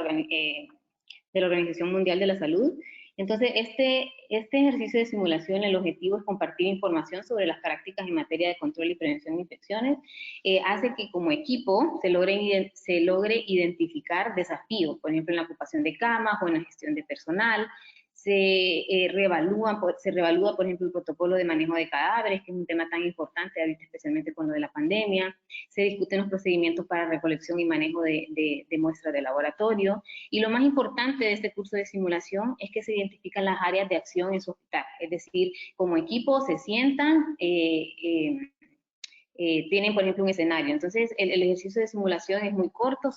Organización Mundial de la Salud. Entonces, este ejercicio de simulación, el objetivo es compartir información sobre las prácticas en materia de control y prevención de infecciones. Hace que como equipo se logre identificar desafíos, por ejemplo, en la ocupación de camas o en la gestión de personal. Se reevalúa, por ejemplo, el protocolo de manejo de cadáveres, que es un tema tan importante ahorita, especialmente con lo de la pandemia. Se discuten los procedimientos para recolección y manejo de muestras de laboratorio. Y lo más importante de este curso de simulación es que se identifican las áreas de acción en su hospital. Es decir, como equipo se sientan, tienen, por ejemplo, un escenario. Entonces, el ejercicio de simulación es muy corto,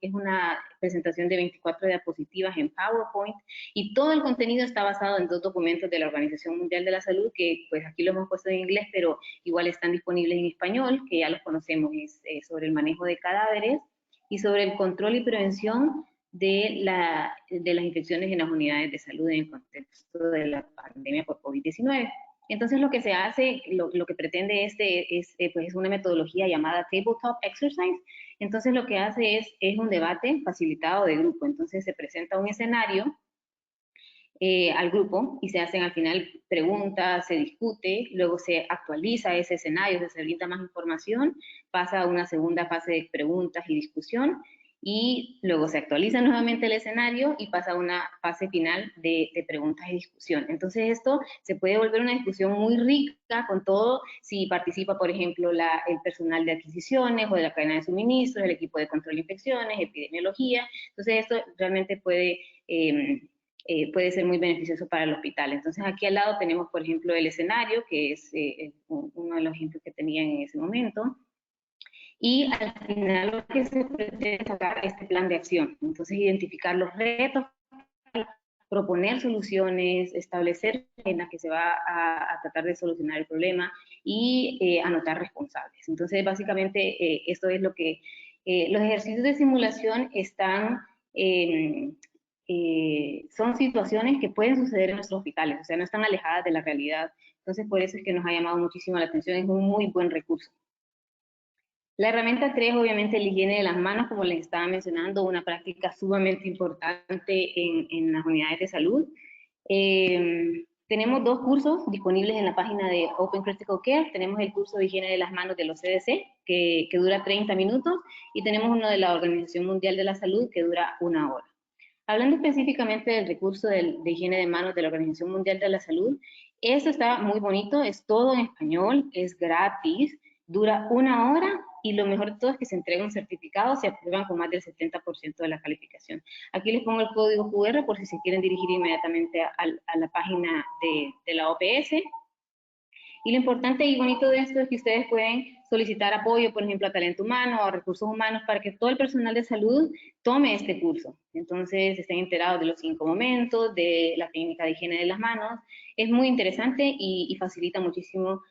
es una presentación de 24 diapositivas en PowerPoint y todo el contenido está basado en 2 documentos de la Organización Mundial de la Salud, que pues aquí lo hemos puesto en inglés, pero igual están disponibles en español, que ya los conocemos, es sobre el manejo de cadáveres y sobre el control y prevención de las infecciones en las unidades de salud en el contexto de la pandemia por COVID-19. Entonces lo que se hace, lo que pretende pues es una metodología llamada Tabletop Exercise. Entonces lo que hace es un debate facilitado de grupo. Entonces se presenta un escenario al grupo y se hacen al final preguntas, se discute, luego se actualiza ese escenario, se brinda más información, pasa a una segunda fase de preguntas y discusión y luego se actualiza nuevamente el escenario y pasa a una fase final de preguntas y discusión. Entonces esto se puede volver una discusión muy rica con todo si participa, por ejemplo, el personal de adquisiciones o de la cadena de suministros, el equipo de control de infecciones, epidemiología. Entonces esto realmente puede ser muy beneficioso para el hospital. Entonces aquí al lado tenemos, por ejemplo, el escenario, que es uno de los ejemplos que tenían en ese momento, y al final lo que se pretende es sacar este plan de acción. Entonces identificar los retos, proponer soluciones, establecer en las que se va a tratar de solucionar el problema y anotar responsables. Entonces básicamente esto es lo que los ejercicios de simulación están son situaciones que pueden suceder en nuestros hospitales, o sea, no están alejadas de la realidad. Entonces, por eso es que nos ha llamado muchísimo la atención, es un muy buen recurso. La herramienta 3, obviamente, la higiene de las manos, como les estaba mencionando, una práctica sumamente importante en las unidades de salud. Tenemos 2 cursos disponibles en la página de Open Critical Care. Tenemos el curso de higiene de las manos de los CDC, que dura 30 minutos, y tenemos uno de la Organización Mundial de la Salud, que dura 1 hora. Hablando específicamente del recurso de higiene de manos de la Organización Mundial de la Salud, eso está muy bonito, es todo en español, es gratis, dura 1 hora y lo mejor de todo es que se entrega un certificado, se aprueban con más del 70% de la calificación. Aquí les pongo el código QR por si se quieren dirigir inmediatamente a la página de la OPS. Y lo importante y bonito de esto es que ustedes pueden solicitar apoyo, por ejemplo, a talento humano o a recursos humanos para que todo el personal de salud tome este curso. Entonces, estén enterados de los 5 momentos, de la técnica de higiene de las manos. Es muy interesante y facilita muchísimo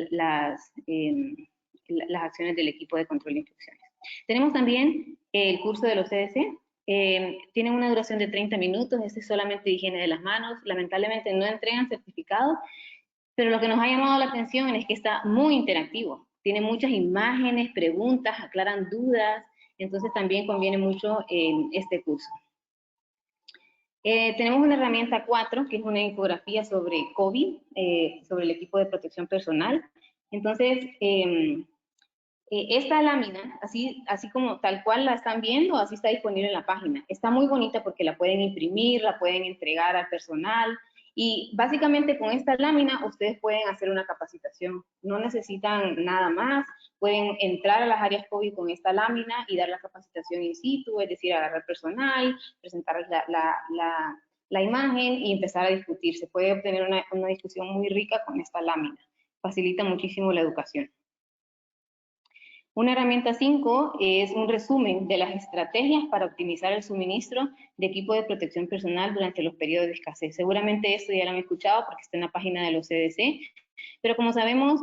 las acciones del equipo de control de infecciones. Tenemos también el curso de los CDC. Tiene una duración de 30 minutos, este es solamente de higiene de las manos. Lamentablemente no entregan certificado, pero lo que nos ha llamado la atención es que está muy interactivo. Tiene muchas imágenes, preguntas, aclaran dudas, entonces también conviene mucho este curso. Tenemos una herramienta 4, que es una infografía sobre COVID, sobre el equipo de protección personal. Entonces, esta lámina, así como tal cual la están viendo, así está disponible en la página. Está muy bonita porque la pueden imprimir, la pueden entregar al personal Y básicamente con esta lámina ustedes pueden hacer una capacitación, no necesitan nada más, pueden entrar a las áreas COVID con esta lámina y dar la capacitación in situ, es decir, agarrar personal, presentar la imagen y empezar a discutir. Se puede obtener una discusión muy rica con esta lámina, facilita muchísimo la educación. Una herramienta 5 es un resumen de las estrategias para optimizar el suministro de equipo de protección personal durante los periodos de escasez. Seguramente esto ya lo han escuchado porque está en la página de los CDC, pero como sabemos,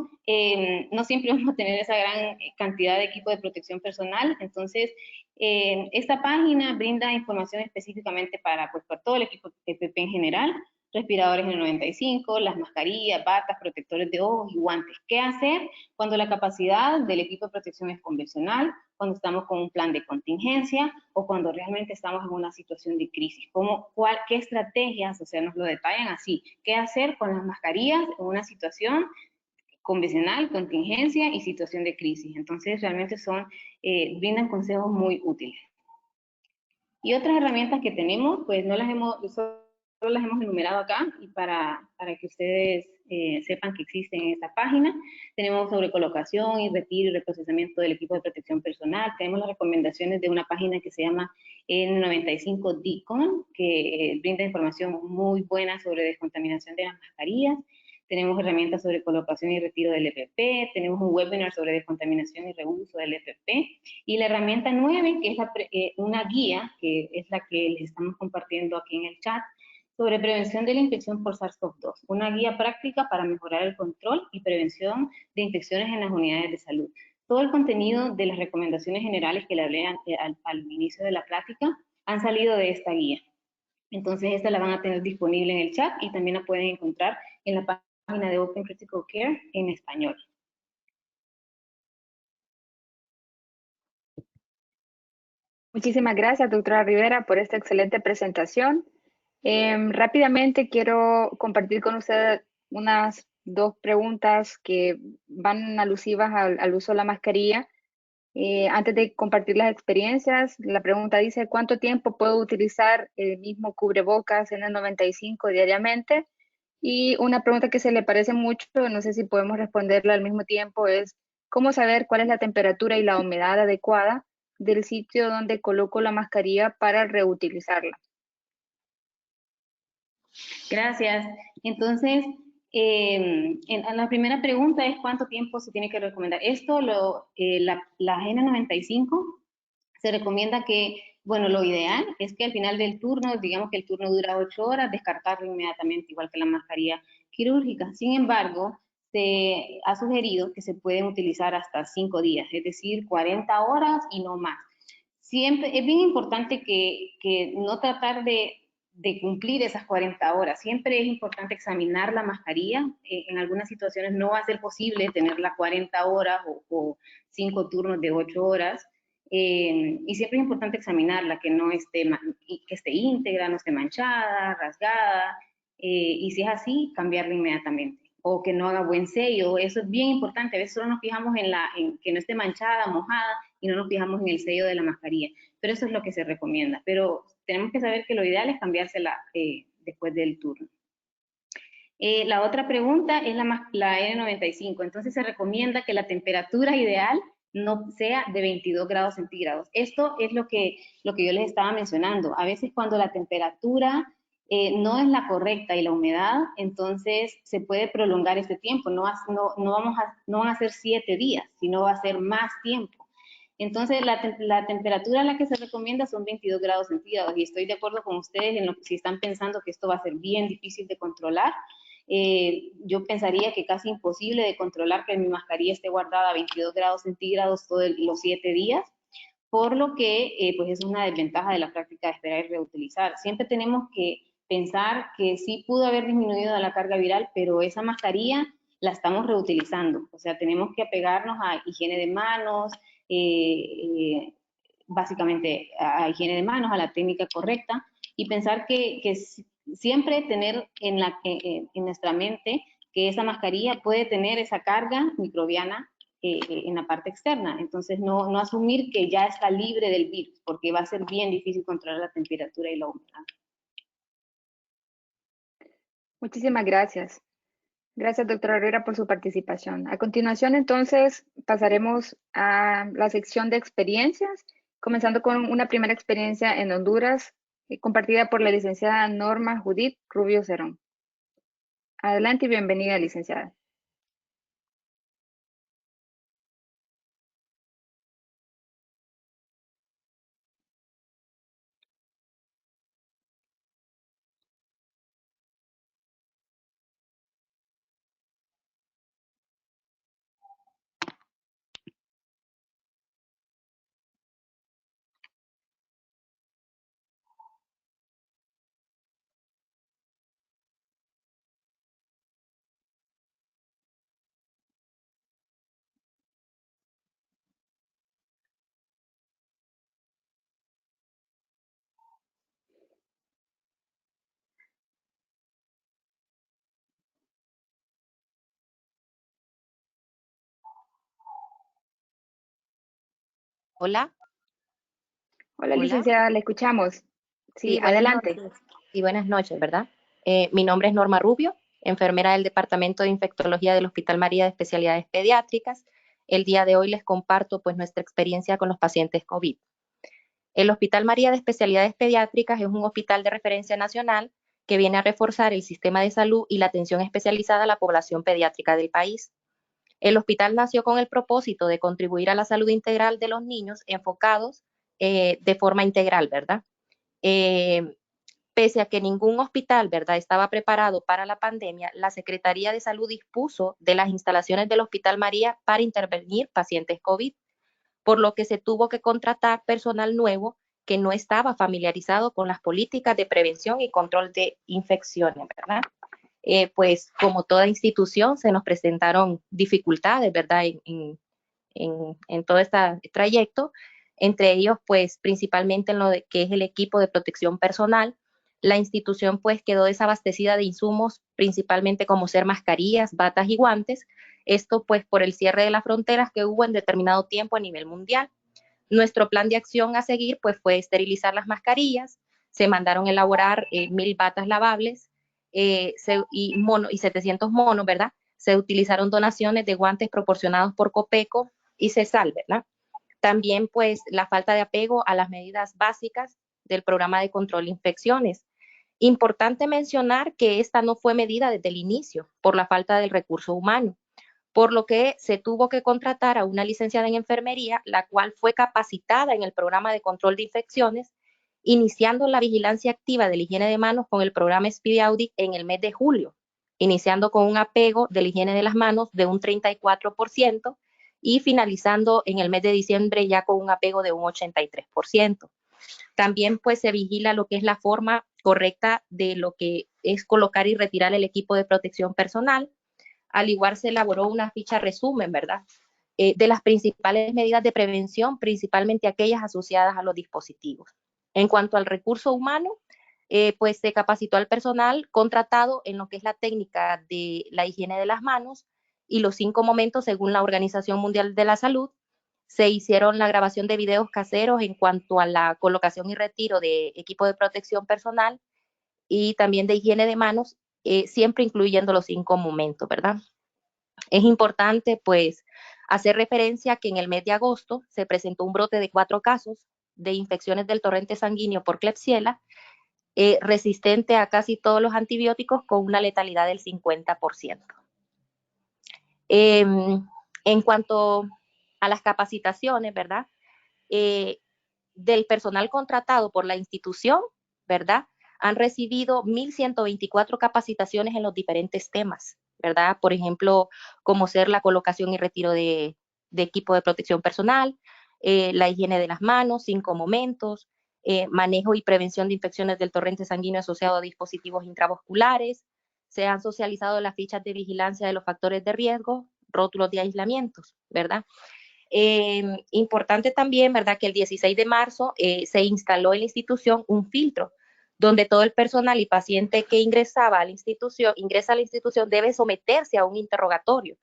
no siempre vamos a tener esa gran cantidad de equipo de protección personal, entonces esta página brinda información específicamente para, pues, para todo el equipo de PPP en general, respiradores N95, las mascarillas, batas, protectores de ojos y guantes. ¿Qué hacer cuando la capacidad del equipo de protección es convencional, cuando estamos con un plan de contingencia o cuando realmente estamos en una situación de crisis? ¿Qué estrategias? O sea, nos lo detallan así. ¿Qué hacer con las mascarillas en una situación convencional, contingencia y situación de crisis? Entonces, realmente brindan consejos muy útiles. Y otras herramientas que tenemos, pues solo las hemos enumerado acá y para que ustedes sepan que existen en esta página. Tenemos sobre colocación y retiro y reprocesamiento del equipo de protección personal. Tenemos las recomendaciones de una página que se llama N95 DICON, que brinda información muy buena sobre descontaminación de las mascarillas. Tenemos herramientas sobre colocación y retiro del EPP, tenemos un webinar sobre descontaminación y reuso del EPP, y la herramienta 9, que es una guía, que es la que les estamos compartiendo aquí en el chat, sobre prevención de la infección por SARS-CoV-2, una guía práctica para mejorar el control y prevención de infecciones en las unidades de salud. Todo el contenido de las recomendaciones generales que le hablé al inicio de la plática han salido de esta guía. Entonces, esta la van a tener disponible en el chat y también la pueden encontrar en la página de Open Critical Care en español. Muchísimas gracias, doctora Rivera, por esta excelente presentación. Rápidamente quiero compartir con usted unas 2 preguntas que van alusivas al uso de la mascarilla. Antes de compartir las experiencias, la pregunta dice, ¿cuánto tiempo puedo utilizar el mismo cubrebocas N95 diariamente? Y una pregunta que se le parece mucho, no sé si podemos responderla al mismo tiempo, es ¿cómo saber cuál es la temperatura y la humedad adecuada del sitio donde coloco la mascarilla para reutilizarla? Gracias. Entonces, en la primera pregunta es cuánto tiempo se tiene que recomendar. La N95 se recomienda que, bueno, lo ideal es que al final del turno, digamos que el turno dura 8 horas, descartarlo inmediatamente, igual que la mascarilla quirúrgica. Sin embargo, se ha sugerido que se pueden utilizar hasta 5 días, es decir, 40 horas y no más. Siempre es bien importante que no tratar de cumplir esas 40 horas. Siempre es importante examinar la mascarilla. En algunas situaciones no va a ser posible tenerla 40 horas o 5 turnos de 8 horas. Y siempre es importante examinarla, que esté íntegra, no esté manchada, rasgada, y si es así, cambiarla inmediatamente. O que no haga buen sello, eso es bien importante. A veces solo nos fijamos en que no esté manchada, mojada, y no nos fijamos en el sello de la mascarilla. Pero eso es lo que se recomienda. Pero tenemos que saber que lo ideal es cambiársela después del turno. La otra pregunta es la N95. Entonces se recomienda que la temperatura ideal no sea de 22 grados centígrados. Esto es lo que yo les estaba mencionando. A veces cuando la temperatura no es la correcta y la humedad, entonces se puede prolongar este tiempo. No van a ser 7 días, sino va a ser más tiempo. Entonces, la temperatura a la que se recomienda son 22 grados centígrados y estoy de acuerdo con ustedes si están pensando que esto va a ser bien difícil de controlar. Yo pensaría que casi imposible de controlar que mi mascarilla esté guardada a 22 grados centígrados todos los 7 días, por lo que pues es una desventaja de la práctica de esperar y reutilizar. Siempre tenemos que pensar que sí pudo haber disminuido la carga viral, pero esa mascarilla la estamos reutilizando. O sea, tenemos que apegarnos a higiene de manos, básicamente a higiene de manos, a la técnica correcta, y pensar que siempre tener en nuestra mente que esa mascarilla puede tener esa carga microbiana en la parte externa. Entonces, no asumir que ya está libre del virus, porque va a ser bien difícil controlar la temperatura y la humedad. Muchísimas gracias. Gracias, doctora Herrera, por su participación. A continuación, entonces, pasaremos a la sección de experiencias, comenzando con una primera experiencia en Honduras, compartida por la licenciada Norma Judith Rubio Cerón. Adelante y bienvenida, licenciada. Hola, Hola, hola. licenciada, la escuchamos. Sí, Sí, buenas adelante. noches. Sí, buenas noches, ¿verdad? Mi nombre es Norma Rubio, enfermera del Departamento de Infectología del Hospital María de Especialidades Pediátricas. El día de hoy les comparto pues nuestra experiencia con los pacientes COVID. El Hospital María de Especialidades Pediátricas es un hospital de referencia nacional que viene a reforzar el sistema de salud y la atención especializada a la población pediátrica del país. El hospital nació con el propósito de contribuir a la salud integral de los niños enfocados de forma integral, ¿verdad? Eh, Pese a que ningún hospital, ¿verdad?, estaba preparado para la pandemia, la Secretaría de Salud dispuso de las instalaciones del Hospital María para intervenir pacientes COVID, por lo que se tuvo que contratar personal nuevo que no estaba familiarizado con las políticas de prevención y control de infecciones, ¿verdad? Pues como toda institución se nos presentaron dificultades, ¿verdad?, en todo este trayecto, entre ellos, pues principalmente en lo de, que es el equipo de protección personal. La institución pues quedó desabastecida de insumos, principalmente como ser mascarillas, batas y guantes, esto pues por el cierre de las fronteras que hubo en determinado tiempo a nivel mundial. Nuestro plan de acción a seguir pues fue esterilizar las mascarillas, se mandaron a elaborar 1000 batas lavables y 700 monos, ¿verdad? Se utilizaron donaciones de guantes proporcionados por Copeco y CESAL, ¿verdad? También pues la falta de apego a las medidas básicas del programa de control de infecciones. Importante mencionar que esta no fue medida desde el inicio por la falta del recurso humano, por lo que se tuvo que contratar a una licenciada en enfermería, la cual fue capacitada en el programa de control de infecciones, iniciando la vigilancia activa de la higiene de manos con el programa Speedy Audit en el mes de julio, iniciando con un apego de la higiene de las manos de un 34% y finalizando en el mes de diciembre ya con un apego de un 83%. También pues se vigila lo que es la forma correcta de lo que es colocar y retirar el equipo de protección personal. Al igual se elaboró una ficha resumen, ¿verdad? De las principales medidas de prevención, principalmente aquellas asociadas a los dispositivos. En cuanto al recurso humano, pues se capacitó al personal contratado en lo que es la técnica de la higiene de las manos y los 5 momentos según la Organización Mundial de la Salud. Se hicieron la grabación de videos caseros en cuanto a la colocación y retiro de equipo de protección personal y también de higiene de manos, siempre incluyendo los 5 momentos, ¿verdad? Es importante, pues, hacer referencia a que en el mes de agosto se presentó un brote de 4 casos de infecciones del torrente sanguíneo por Klebsiella, resistente a casi todos los antibióticos con una letalidad del 50%. En cuanto a las capacitaciones, ¿verdad? Eh, del personal contratado por la institución, ¿verdad? Han recibido 1.124 capacitaciones en los diferentes temas, ¿verdad? Por ejemplo, como ser la colocación y retiro de equipo de protección personal, la higiene de las manos, 5 momentos, manejo y prevención de infecciones del torrente sanguíneo asociado a dispositivos intravasculares, se han socializado las fichas de vigilancia de los factores de riesgo, rótulos de aislamientos, ¿verdad? Importante también, ¿verdad?, que el 16 de marzo se instaló en la institución un filtro donde todo el personal y paciente que ingresa a la institución debe someterse a un interrogatorio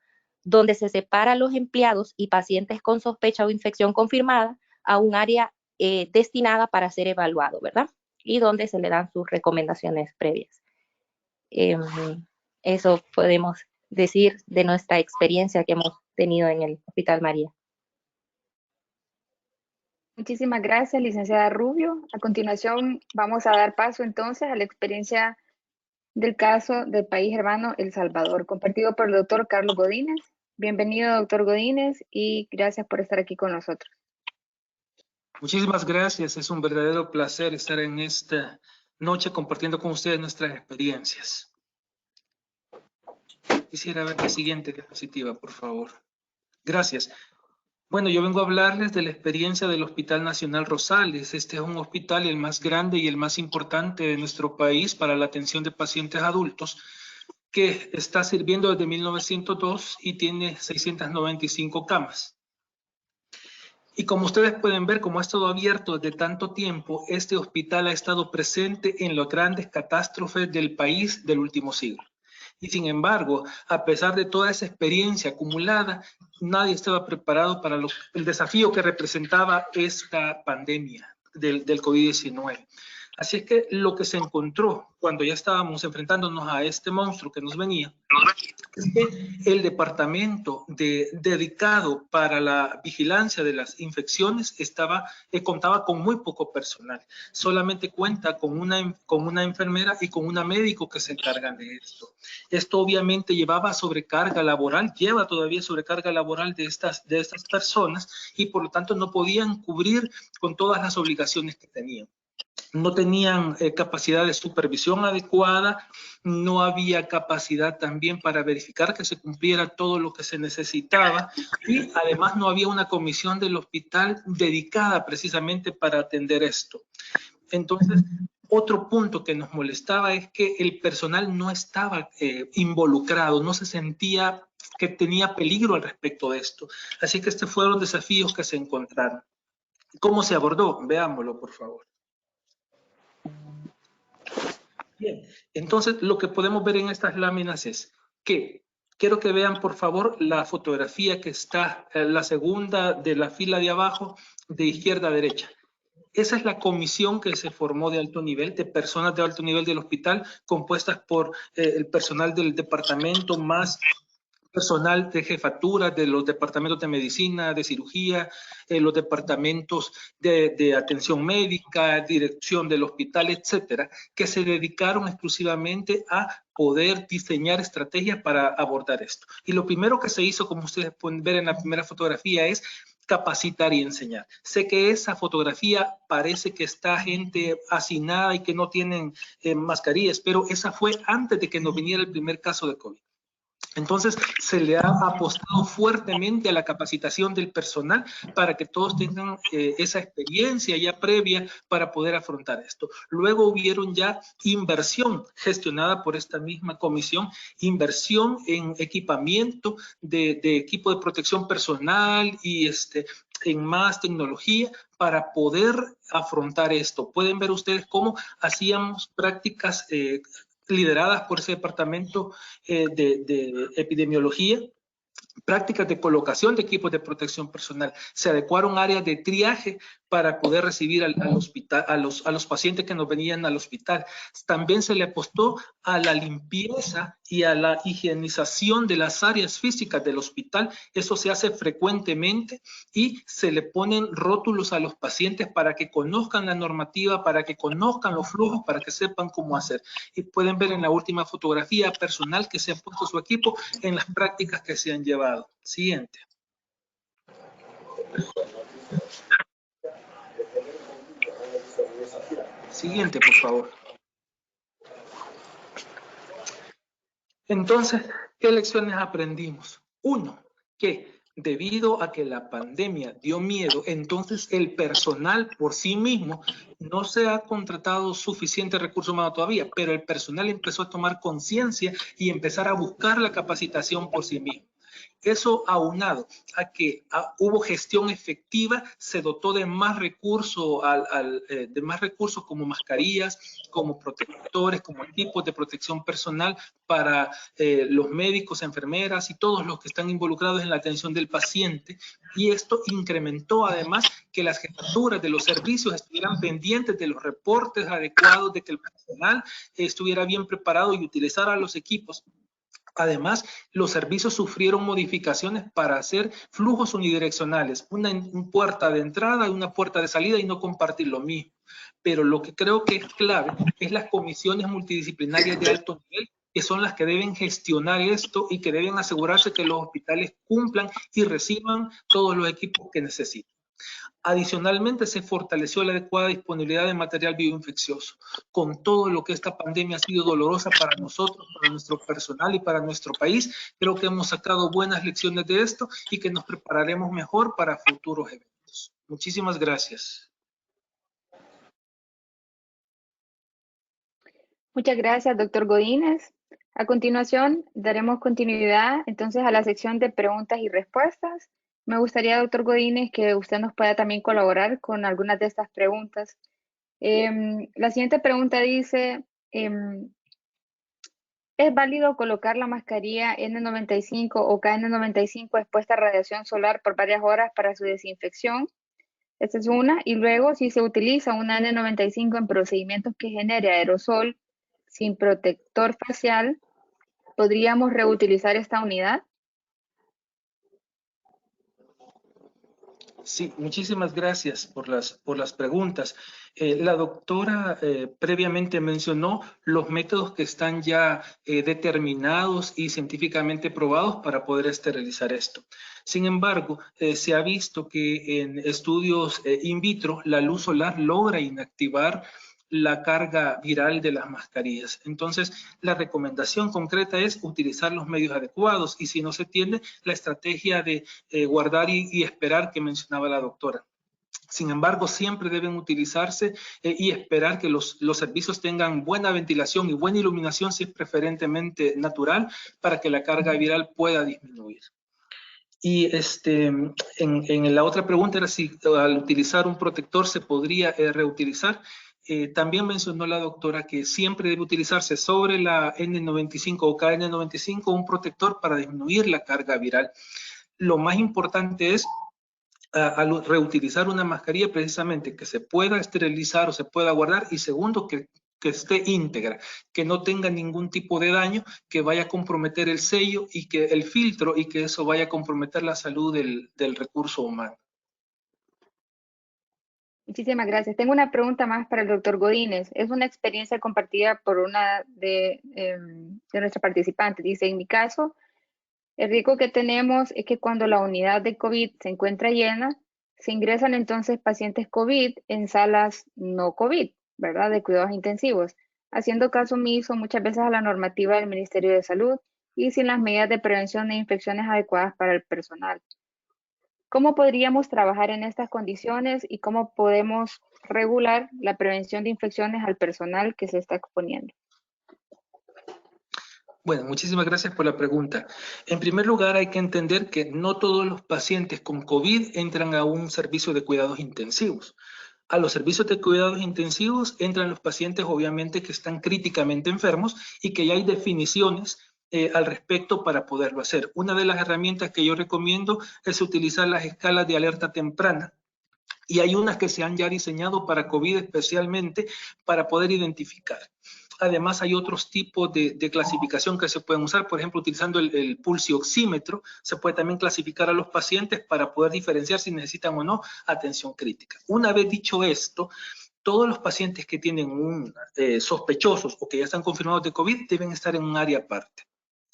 donde se separa a los empleados y pacientes con sospecha o infección confirmada a un área destinada para ser evaluado, ¿verdad? Y donde se le dan sus recomendaciones previas. Eso podemos decir de nuestra experiencia que hemos tenido en el Hospital María. Muchísimas gracias, licenciada Rubio. A continuación, vamos a dar paso entonces a la experiencia del caso del país hermano El Salvador, compartido por el doctor Carlos Godínez. Bienvenido, doctor Godínez, y gracias por estar aquí con nosotros. Muchísimas gracias. Es un verdadero placer estar en esta noche compartiendo con ustedes nuestras experiencias. Quisiera ver la siguiente diapositiva, por favor. Gracias. Bueno, yo vengo a hablarles de la experiencia del Hospital Nacional Rosales. Este es un hospital el más grande y el más importante de nuestro país para la atención de pacientes adultos, que está sirviendo desde 1902 y tiene 695 camas. Y como ustedes pueden ver, como ha estado abierto desde tanto tiempo, este hospital ha estado presente en las grandes catástrofes del país del último siglo. Y sin embargo, a pesar de toda esa experiencia acumulada, nadie estaba preparado para el desafío que representaba esta pandemia del COVID-19. Así es que lo que se encontró cuando ya estábamos enfrentándonos a este monstruo que nos venía, es que el departamento dedicado para la vigilancia de las infecciones contaba con muy poco personal. Solamente cuenta con una enfermera y con una médico que se encargan de esto. Esto obviamente lleva todavía sobrecarga laboral de estas personas, y por lo tanto no podían cubrir con todas las obligaciones que tenían. No tenían capacidad de supervisión adecuada, no había capacidad también para verificar que se cumpliera todo lo que se necesitaba, y además no había una comisión del hospital dedicada precisamente para atender esto. Entonces, otro punto que nos molestaba es que el personal no estaba involucrado, no se sentía que tenía peligro al respecto de esto. Así que estos fueron desafíos que se encontraron. ¿Cómo se abordó? Veámoslo, por favor. Bien, entonces lo que podemos ver en estas láminas es que, quiero que vean por favor la fotografía que está, la segunda de la fila de abajo, de izquierda a derecha. Esa es la comisión que se formó de alto nivel, de personas de alto nivel del hospital, compuestas por el personal del departamento más personal de jefatura de los departamentos de medicina, de cirugía, los departamentos de atención médica, dirección del hospital, etcétera, que se dedicaron exclusivamente a poder diseñar estrategias para abordar esto. Y lo primero que se hizo, como ustedes pueden ver en la primera fotografía, es capacitar y enseñar. Sé que esa fotografía parece que está gente hacinada y que no tienen mascarillas, pero esa fue antes de que nos viniera el primer caso de COVID. Entonces, se le ha apostado fuertemente a la capacitación del personal para que todos tengan esa experiencia ya previa para poder afrontar esto. Luego hubieron ya inversión gestionada por esta misma comisión, inversión en equipamiento de equipo de protección personal y en más tecnología para poder afrontar esto. Pueden ver ustedes cómo hacíamos prácticas lideradas por ese departamento de epidemiología, prácticas de colocación de equipos de protección personal. Se adecuaron áreas de triaje para poder recibir a los pacientes que nos venían al hospital. También se le apostó a la limpieza y a la higienización de las áreas físicas del hospital. Eso se hace frecuentemente y se le ponen rótulos a los pacientes para que conozcan la normativa, para que conozcan los flujos, para que sepan cómo hacer. Y pueden ver en la última fotografía personal que se ha puesto su equipo en las prácticas que se han llevado. Siguiente. Siguiente, por favor. Entonces, ¿qué lecciones aprendimos? Uno, que debido a que la pandemia dio miedo, entonces el personal por sí mismo no se ha contratado suficiente recurso humano todavía, pero el personal empezó a tomar conciencia y empezar a buscar la capacitación por sí mismo. Eso aunado a que hubo gestión efectiva, se dotó de más recursos, como mascarillas, como protectores, como equipos de protección personal para los médicos, enfermeras y todos los que están involucrados en la atención del paciente. Y esto incrementó además que las jefaturas de los servicios estuvieran pendientes de los reportes adecuados, de que el personal estuviera bien preparado y utilizara los equipos. Además, los servicios sufrieron modificaciones para hacer flujos unidireccionales, una puerta de entrada y una puerta de salida y no compartir lo mismo. Pero lo que creo que es clave es las comisiones multidisciplinarias de alto nivel, que son las que deben gestionar esto y que deben asegurarse que los hospitales cumplan y reciban todos los equipos que necesitan. Adicionalmente, se fortaleció la adecuada disponibilidad de material bioinfeccioso. Con todo lo que esta pandemia ha sido dolorosa para nosotros, para nuestro personal y para nuestro país, creo que hemos sacado buenas lecciones de esto y que nos prepararemos mejor para futuros eventos. Muchísimas gracias. Muchas gracias, doctor Godínez. A continuación, daremos continuidad entonces a la sección de preguntas y respuestas. Me gustaría, doctor Godínez, que usted nos pueda también colaborar con algunas de estas preguntas. La siguiente pregunta dice, ¿es válido colocar la mascarilla N95 o KN95 expuesta a radiación solar por varias horas para su desinfección? Esta es una. Y luego, si se utiliza una N95 en procedimientos que genere aerosol sin protector facial, ¿podríamos reutilizar esta unidad? Sí, muchísimas gracias por las preguntas. La doctora previamente mencionó los métodos que están ya determinados y científicamente probados para poder esterilizar esto. Sin embargo, se ha visto que en estudios in vitro la luz solar logra inactivar la carga viral de las mascarillas. Entonces, la recomendación concreta es utilizar los medios adecuados y si no se tiene, la estrategia de guardar y esperar que mencionaba la doctora. Sin embargo, siempre deben utilizarse y esperar que los servicios tengan buena ventilación y buena iluminación, si es preferentemente natural, para que la carga viral pueda disminuir. Y en la otra pregunta era si al utilizar un protector se podría reutilizar. También mencionó la doctora que siempre debe utilizarse sobre la N95 o KN95 un protector para disminuir la carga viral. Lo más importante es al reutilizar una mascarilla precisamente que se pueda esterilizar o se pueda guardar y segundo que esté íntegra, que no tenga ningún tipo de daño, que vaya a comprometer el sello y que el filtro y que eso vaya a comprometer la salud del recurso humano. Muchísimas gracias. Tengo una pregunta más para el doctor Godínez. Es una experiencia compartida por una de nuestras participantes. Dice, en mi caso, el riesgo que tenemos es que cuando la unidad de COVID se encuentra llena, se ingresan entonces pacientes COVID en salas no COVID, ¿verdad? De cuidados intensivos, haciendo caso omiso muchas veces a la normativa del Ministerio de Salud y sin las medidas de prevención de infecciones adecuadas para el personal. ¿Cómo podríamos trabajar en estas condiciones y cómo podemos regular la prevención de infecciones al personal que se está exponiendo? Bueno, muchísimas gracias por la pregunta. En primer lugar, hay que entender que no todos los pacientes con COVID entran a un servicio de cuidados intensivos. A los servicios de cuidados intensivos entran los pacientes, obviamente, que están críticamente enfermos y que ya hay definiciones al respecto para poderlo hacer. Una de las herramientas que yo recomiendo es utilizar las escalas de alerta temprana. Y hay unas que se han ya diseñado para COVID especialmente para poder identificar. Además, hay otros tipos de clasificación que se pueden usar. Por ejemplo, utilizando el pulsioxímetro, se puede también clasificar a los pacientes para poder diferenciar si necesitan o no atención crítica. Una vez dicho esto, todos los pacientes que tienen sospechosos o que ya están confirmados de COVID deben estar en un área aparte.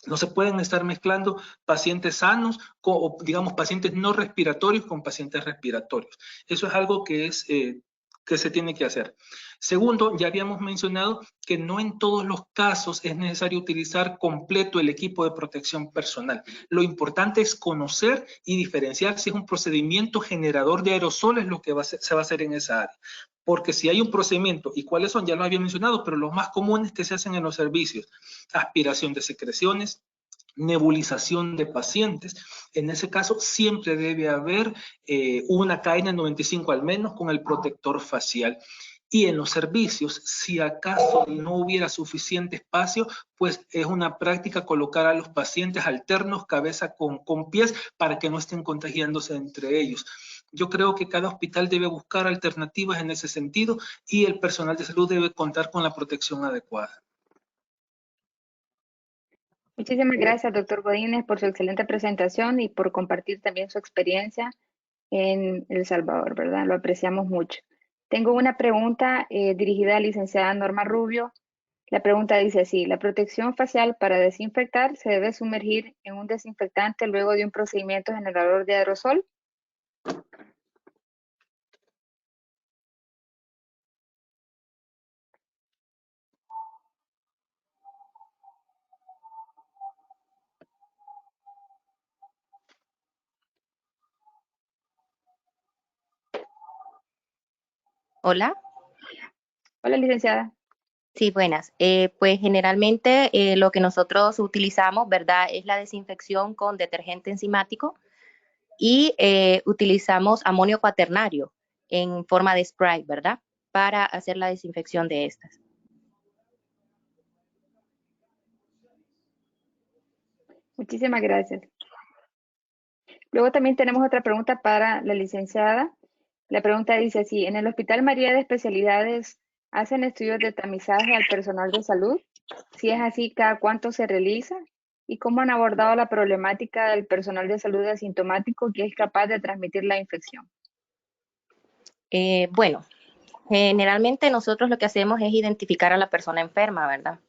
No se pueden estar mezclando pacientes sanos o, digamos, pacientes no respiratorios con pacientes respiratorios. Eso es algo que se tiene que hacer. Segundo, ya habíamos mencionado que no en todos los casos es necesario utilizar completo el equipo de protección personal. Lo importante es conocer y diferenciar si es un procedimiento generador de aerosoles lo que se va a hacer en esa área. Porque si hay un procedimiento, ¿y cuáles son? Ya lo había mencionado, pero los más comunes que se hacen en los servicios: aspiración de secreciones, nebulización de pacientes. En ese caso siempre debe haber una KN95 al menos con el protector facial. Y en los servicios, si acaso no hubiera suficiente espacio, pues es una práctica colocar a los pacientes alternos, cabeza con pies, para que no estén contagiándose entre ellos. Yo creo que cada hospital debe buscar alternativas en ese sentido y el personal de salud debe contar con la protección adecuada. Muchísimas gracias, doctor Godínez, por su excelente presentación y por compartir también su experiencia en El Salvador, ¿verdad? Lo apreciamos mucho. Tengo una pregunta dirigida a la licenciada Norma Rubio. La pregunta dice así: ¿la protección facial para desinfectar se debe sumergir en un desinfectante luego de un procedimiento generador de aerosol? Hola. Hola, licenciada. Sí, buenas. Pues generalmente lo que nosotros utilizamos, ¿verdad? Es la desinfección con detergente enzimático y utilizamos amonio cuaternario en forma de spray, ¿verdad? Para hacer la desinfección de estas. Muchísimas gracias. Luego también tenemos otra pregunta para la licenciada. La pregunta dice así: ¿en el Hospital María de Especialidades hacen estudios de tamizaje al personal de salud? Si es así, ¿cada cuánto se realiza? ¿Y cómo han abordado la problemática del personal de salud asintomático que es capaz de transmitir la infección? Bueno, generalmente nosotros lo que hacemos es identificar a la persona enferma, ¿verdad?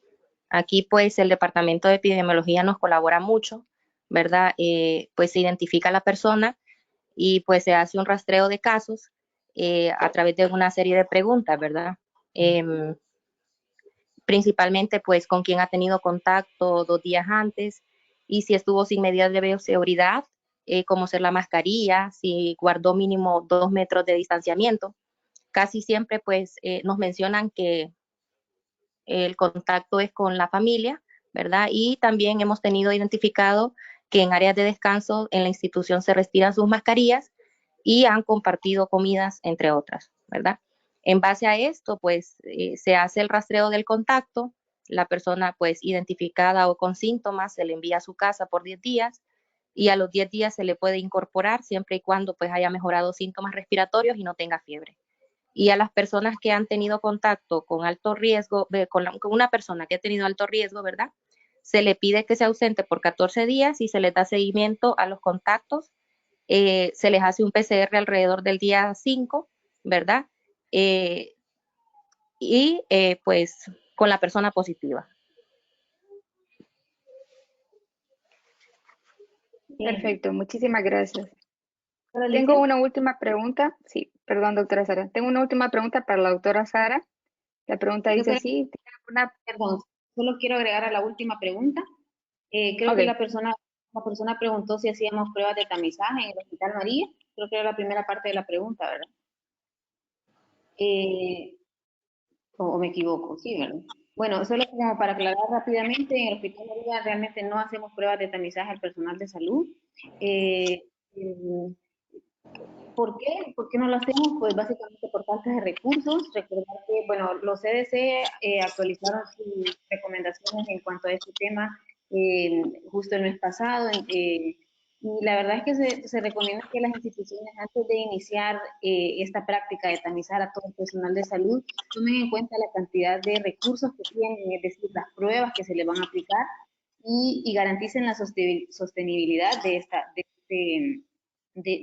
Aquí pues el departamento de epidemiología nos colabora mucho, ¿verdad? Pues se identifica a la persona y pues se hace un rastreo de casos a través de una serie de preguntas, ¿verdad? Principalmente pues con quién ha tenido contacto 2 días antes y si estuvo sin medidas de bioseguridad, como ser la mascarilla, si guardó mínimo 2 metros de distanciamiento. Casi siempre pues nos mencionan que el contacto es con la familia, ¿verdad? Y también hemos tenido identificado que en áreas de descanso en la institución se retiran sus mascarillas y han compartido comidas, entre otras, ¿verdad? En base a esto, pues se hace el rastreo del contacto, la persona pues identificada o con síntomas se le envía a su casa por 10 días y a los 10 días se le puede incorporar siempre y cuando pues haya mejorado síntomas respiratorios y no tenga fiebre. Y a las personas que han tenido contacto con alto riesgo, con una persona que ha tenido alto riesgo, ¿verdad? Se le pide que se ausente por 14 días y se les da seguimiento a los contactos. Se les hace un PCR alrededor del día 5, ¿verdad? Pues con la persona positiva. Perfecto, muchísimas gracias. Alicia. Tengo una última pregunta. Sí, perdón, doctora Sara. Tengo una última pregunta para la doctora Sara. La pregunta dice así: Perdón, solo quiero agregar a la última pregunta. Creo que Ok. la persona preguntó si hacíamos pruebas de tamizaje en el Hospital María. Creo que era la primera parte de la pregunta, ¿verdad? O me equivoco, sí, ¿verdad? Bueno, solo como para aclarar rápidamente, en el Hospital María realmente no hacemos pruebas de tamizaje al personal de salud. Eh, ¿Por qué? ¿Por qué no lo hacemos? Pues básicamente por falta de recursos. Recordar que, bueno, los CDC actualizaron sus recomendaciones en cuanto a este tema justo el mes pasado. Y la verdad es que se recomienda que las instituciones, antes de iniciar esta práctica de tamizar a todo el personal de salud, tomen en cuenta la cantidad de recursos que tienen, es decir, las pruebas que se le van a aplicar y garanticen la sostenibilidad de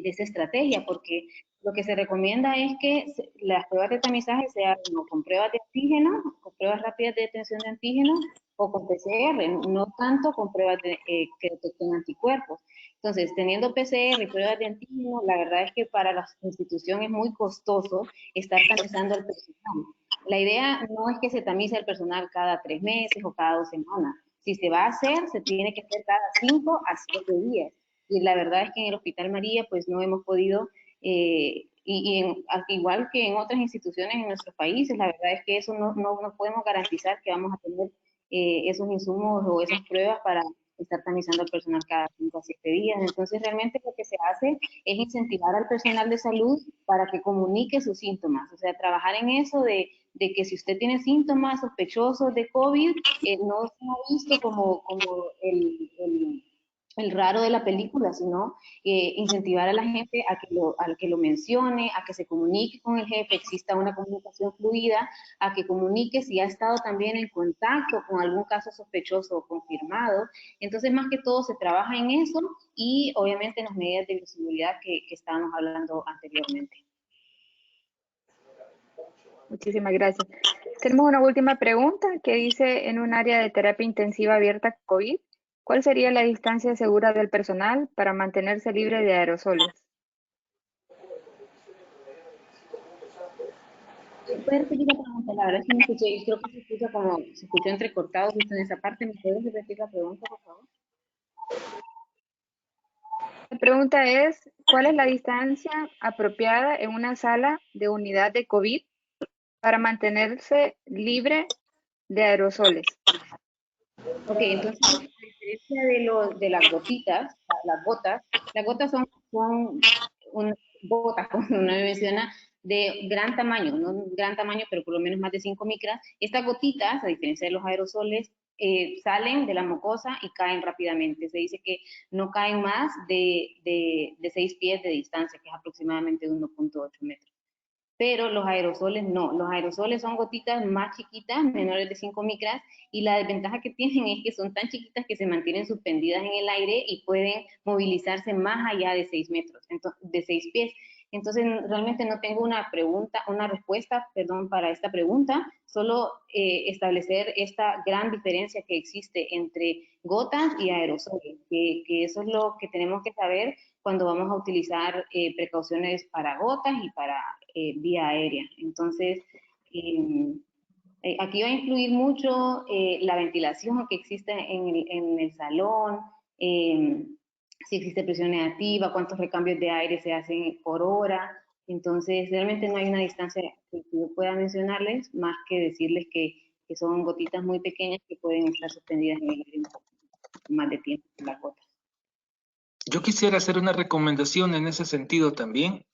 esa estrategia, porque lo que se recomienda es que las pruebas de tamizaje se hagan con pruebas de antígeno, con pruebas rápidas de detección de antígenos o con PCR, no tanto con pruebas que detecten anticuerpos. Entonces, teniendo PCR y pruebas de antígeno, la verdad es que para la institución es muy costoso estar tamizando al personal. La idea no es que se tamice el personal cada 3 meses o cada 2 semanas. Si se va a hacer, se tiene que hacer cada 5 a 7 días. Y la verdad es que en el Hospital María pues no hemos podido, igual que en otras instituciones en nuestros países, la verdad es que eso no podemos garantizar que vamos a tener esos insumos o esas pruebas para estar tamizando al personal cada 5 a 7 días. Entonces, realmente lo que se hace es incentivar al personal de salud para que comunique sus síntomas. O sea, trabajar en eso de que si usted tiene síntomas sospechosos de COVID, no se ha visto como el raro de la película, sino incentivar a la gente a que lo mencione, a que se comunique con el jefe, exista una comunicación fluida, a que comunique si ha estado también en contacto con algún caso sospechoso o confirmado. Entonces, más que todo, se trabaja en eso y obviamente en las medidas de visibilidad que estábamos hablando anteriormente. Muchísimas gracias. Tenemos una última pregunta que dice, en un área de terapia intensiva abierta COVID, ¿cuál sería la distancia segura del personal para mantenerse libre de aerosoles? ¿Puedes repetir la pregunta? La verdad es que no escuché, creo que se escuchó entrecortado justo en esa parte. ¿Me puedes repetir la pregunta, por favor? La pregunta es, ¿cuál es la distancia apropiada en una sala de unidad de COVID para mantenerse libre de aerosoles? Ok, entonces, a diferencia de las gotitas, las gotas son unas gotas, como uno menciona, de gran tamaño, no un gran tamaño, pero por lo menos más de 5 micras. Estas gotitas, a diferencia de los aerosoles, salen de la mucosa y caen rápidamente. Se dice que no caen más de 6 pies de distancia, que es aproximadamente 1.8 metros. Pero los aerosoles no, los aerosoles son gotitas más chiquitas, menores de 5 micras, y la desventaja que tienen es que son tan chiquitas que se mantienen suspendidas en el aire y pueden movilizarse más allá de 6 metros, de 6 pies. Entonces, realmente no tengo una respuesta, perdón, para esta pregunta, solo establecer esta gran diferencia que existe entre gotas y aerosoles, que eso es lo que tenemos que saber cuando vamos a utilizar precauciones para gotas y para vía aérea. Entonces, aquí va a influir mucho la ventilación que existe en el salón, si existe presión negativa, cuántos recambios de aire se hacen por hora. Entonces, realmente no hay una distancia que yo pueda mencionarles, más que decirles que son gotitas muy pequeñas que pueden estar suspendidas en el aire un poco más de tiempo que las gotas. Yo quisiera hacer una recomendación en ese sentido también.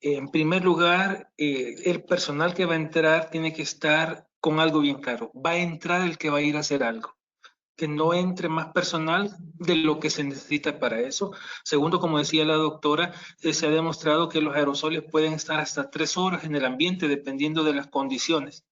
En primer lugar, el personal que va a entrar tiene que estar con algo bien claro. Va a entrar el que va a ir a hacer algo. Que no entre más personal de lo que se necesita para eso. Segundo, como decía la doctora, se ha demostrado que los aerosoles pueden estar hasta 3 horas en el ambiente dependiendo de las condiciones.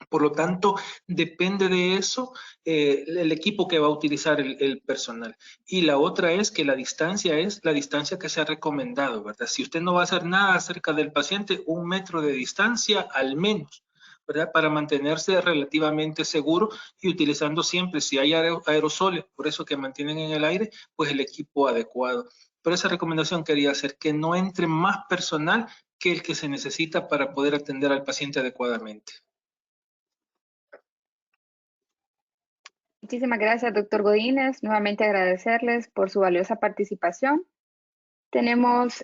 Por lo tanto, depende de eso el equipo que va a utilizar el personal. Y la otra es que la distancia es la distancia que se ha recomendado, ¿verdad? Si usted no va a hacer nada cerca del paciente, 1 metro de distancia al menos, ¿verdad? Para mantenerse relativamente seguro y utilizando siempre, si hay aerosoles, por eso que mantienen en el aire, pues el equipo adecuado. Pero esa recomendación quería hacer que no entre más personal que el que se necesita para poder atender al paciente adecuadamente. Muchísimas gracias, doctor Godínez. Nuevamente agradecerles por su valiosa participación. Tenemos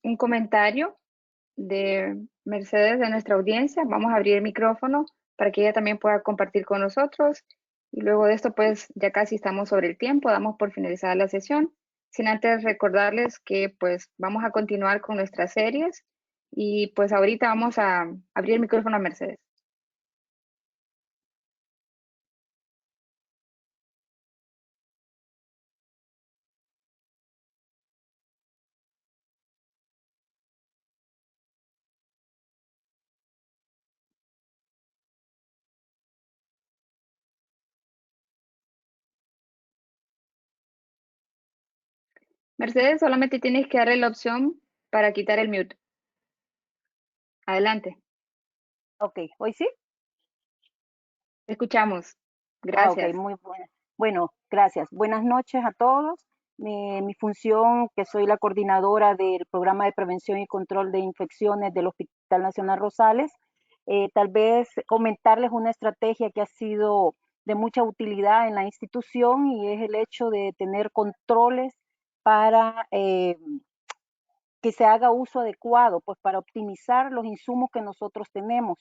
un comentario de Mercedes de nuestra audiencia. Vamos a abrir el micrófono para que ella también pueda compartir con nosotros. Y luego de esto, pues ya casi estamos sobre el tiempo, damos por finalizada la sesión. Sin antes recordarles que pues vamos a continuar con nuestras series y pues ahorita vamos a abrir el micrófono a Mercedes. Mercedes, solamente tienes que darle la opción para quitar el mute. Adelante. Ok, ¿hoy sí? Te escuchamos. Ok, Gracias. muy buena. Bueno, gracias. Buenas noches a todos. Mi función, que soy la coordinadora del programa de prevención y control de infecciones del Hospital Nacional Rosales, tal vez comentarles una estrategia que ha sido de mucha utilidad en la institución y es el hecho de tener controles para que se haga uso adecuado, pues para optimizar los insumos que nosotros tenemos.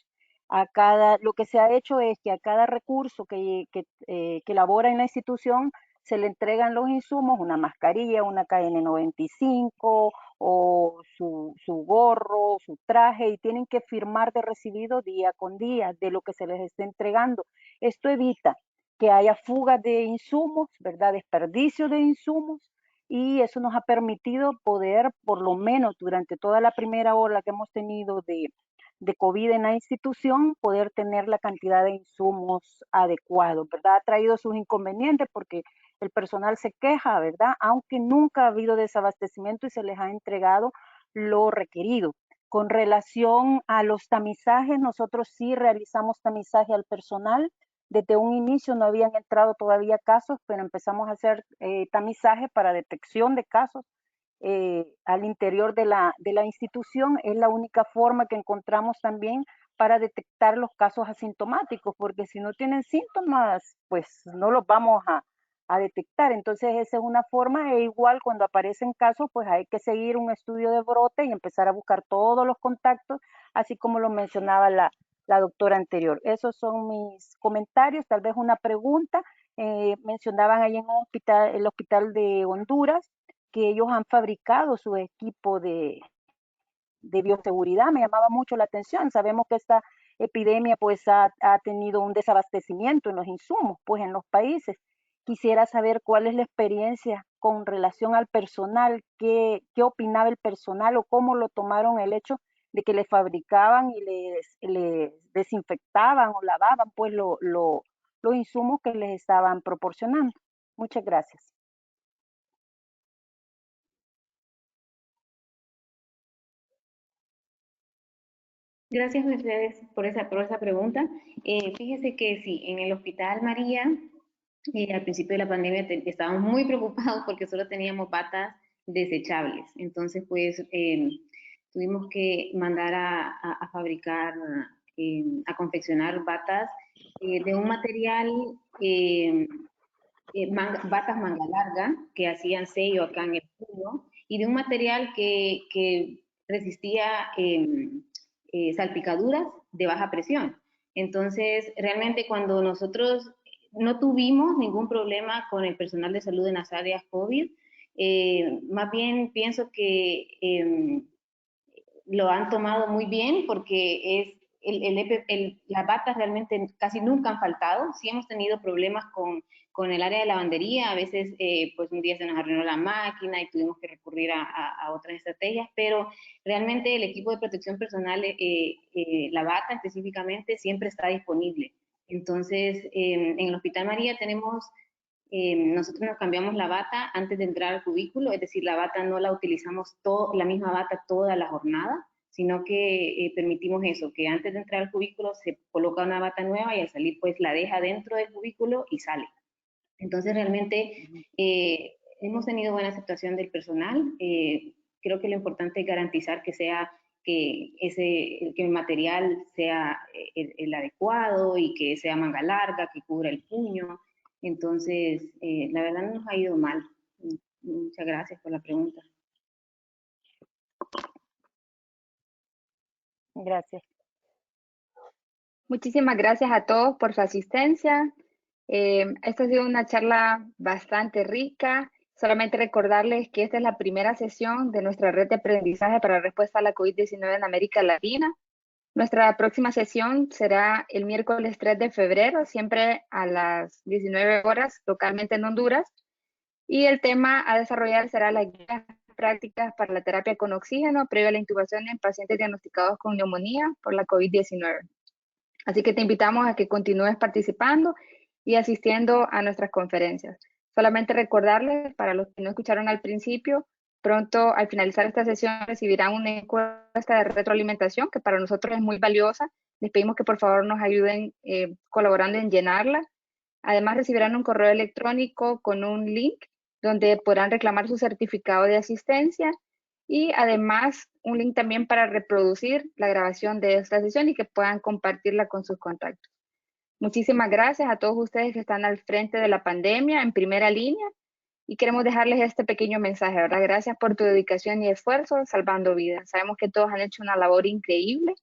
Lo que se ha hecho es que a cada recurso que elabora en la institución se le entregan los insumos, una mascarilla, una KN95 o su gorro, su traje, y tienen que firmar de recibido día con día de lo que se les esté entregando. Esto evita que haya fugas de insumos, ¿verdad? Desperdicio de insumos, y eso nos ha permitido poder, por lo menos durante toda la primera ola que hemos tenido de COVID en la institución, poder tener la cantidad de insumos adecuados, ¿verdad? Ha traído sus inconvenientes porque el personal se queja, ¿verdad? Aunque nunca ha habido desabastecimiento y se les ha entregado lo requerido. Con relación a los tamizajes, nosotros sí realizamos tamizaje al personal. Desde un inicio no habían entrado todavía casos, pero empezamos a hacer tamizaje para detección de casos al interior de la institución. Es la única forma que encontramos también para detectar los casos asintomáticos, porque si no tienen síntomas, pues no los vamos a detectar. Entonces esa es una forma, e igual cuando aparecen casos, pues hay que seguir un estudio de brote y empezar a buscar todos los contactos, así como lo mencionaba la doctora anterior. Esos son mis comentarios, tal vez una pregunta. Mencionaban ahí en el hospital de Honduras que ellos han fabricado su equipo de bioseguridad. Me llamaba mucho la atención. Sabemos que esta epidemia pues ha tenido un desabastecimiento en los insumos pues en los países. Quisiera saber cuál es la experiencia con relación al personal, qué opinaba el personal o cómo lo tomaron el hecho de que les fabricaban y les desinfectaban o lavaban pues los insumos que les estaban proporcionando. Muchas gracias. Gracias, Mercedes, por esa pregunta. Fíjese que sí, en el Hospital María, al principio de la pandemia estábamos muy preocupados porque solo teníamos batas desechables. Entonces, pues, tuvimos que mandar a fabricar, a confeccionar batas de un material, batas manga larga, que hacían sello acá en el puño, y de un material que resistía salpicaduras de baja presión. Entonces, realmente cuando nosotros no tuvimos ningún problema con el personal de salud en las áreas COVID, más bien pienso que lo han tomado muy bien porque es las batas realmente casi nunca han faltado. Sí hemos tenido problemas con el área de lavandería, a veces pues un día se nos arruinó la máquina y tuvimos que recurrir a otras estrategias, pero realmente el equipo de protección personal, la bata específicamente, siempre está disponible. Entonces, en el Hospital María tenemos, nosotros nos cambiamos la bata antes de entrar al cubículo, es decir, la bata no la utilizamos la misma bata toda la jornada, sino que permitimos eso, que antes de entrar al cubículo se coloca una bata nueva y al salir pues la deja dentro del cubículo y sale. Entonces realmente hemos tenido buena aceptación del personal. Creo que lo importante es garantizar que el material sea el adecuado y que sea manga larga, que cubra el puño. Entonces, la verdad no nos ha ido mal. Muchas gracias por la pregunta. Gracias. Muchísimas gracias a todos por su asistencia. Esta ha sido una charla bastante rica. Solamente recordarles que esta es la primera sesión de nuestra red de aprendizaje para respuesta a la COVID-19 en América Latina. Nuestra próxima sesión será el miércoles 3 de febrero, siempre a las 19 horas, localmente en Honduras. Y el tema a desarrollar será las guías prácticas para la terapia con oxígeno previo a la intubación en pacientes diagnosticados con neumonía por la COVID-19. Así que te invitamos a que continúes participando y asistiendo a nuestras conferencias. Solamente recordarles, para los que no escucharon al principio, pronto al finalizar esta sesión recibirán una encuesta de retroalimentación que para nosotros es muy valiosa. Les pedimos que por favor nos ayuden colaborando en llenarla. Además recibirán un correo electrónico con un link donde podrán reclamar su certificado de asistencia y además un link también para reproducir la grabación de esta sesión y que puedan compartirla con sus contactos. Muchísimas gracias a todos ustedes que están al frente de la pandemia, en primera línea, y queremos dejarles este pequeño mensaje, ¿verdad? Gracias por tu dedicación y esfuerzo salvando vidas. Sabemos que todos han hecho una labor increíble.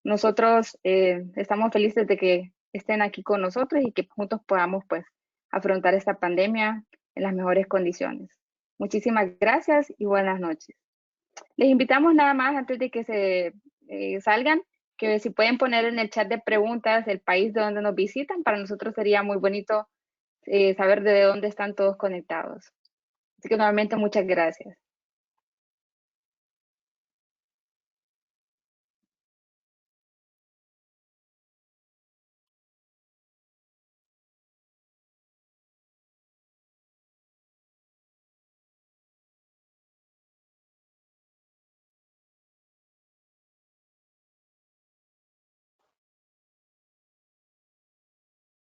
Nosotros estamos felices de que estén aquí con nosotros y que juntos podamos pues afrontar esta pandemia en las mejores condiciones. Muchísimas gracias y buenas noches. Les invitamos nada más antes de que se salgan, que si pueden poner en el chat de preguntas el país de donde nos visitan, para nosotros sería muy bonito saber de dónde están todos conectados. Así que nuevamente muchas gracias.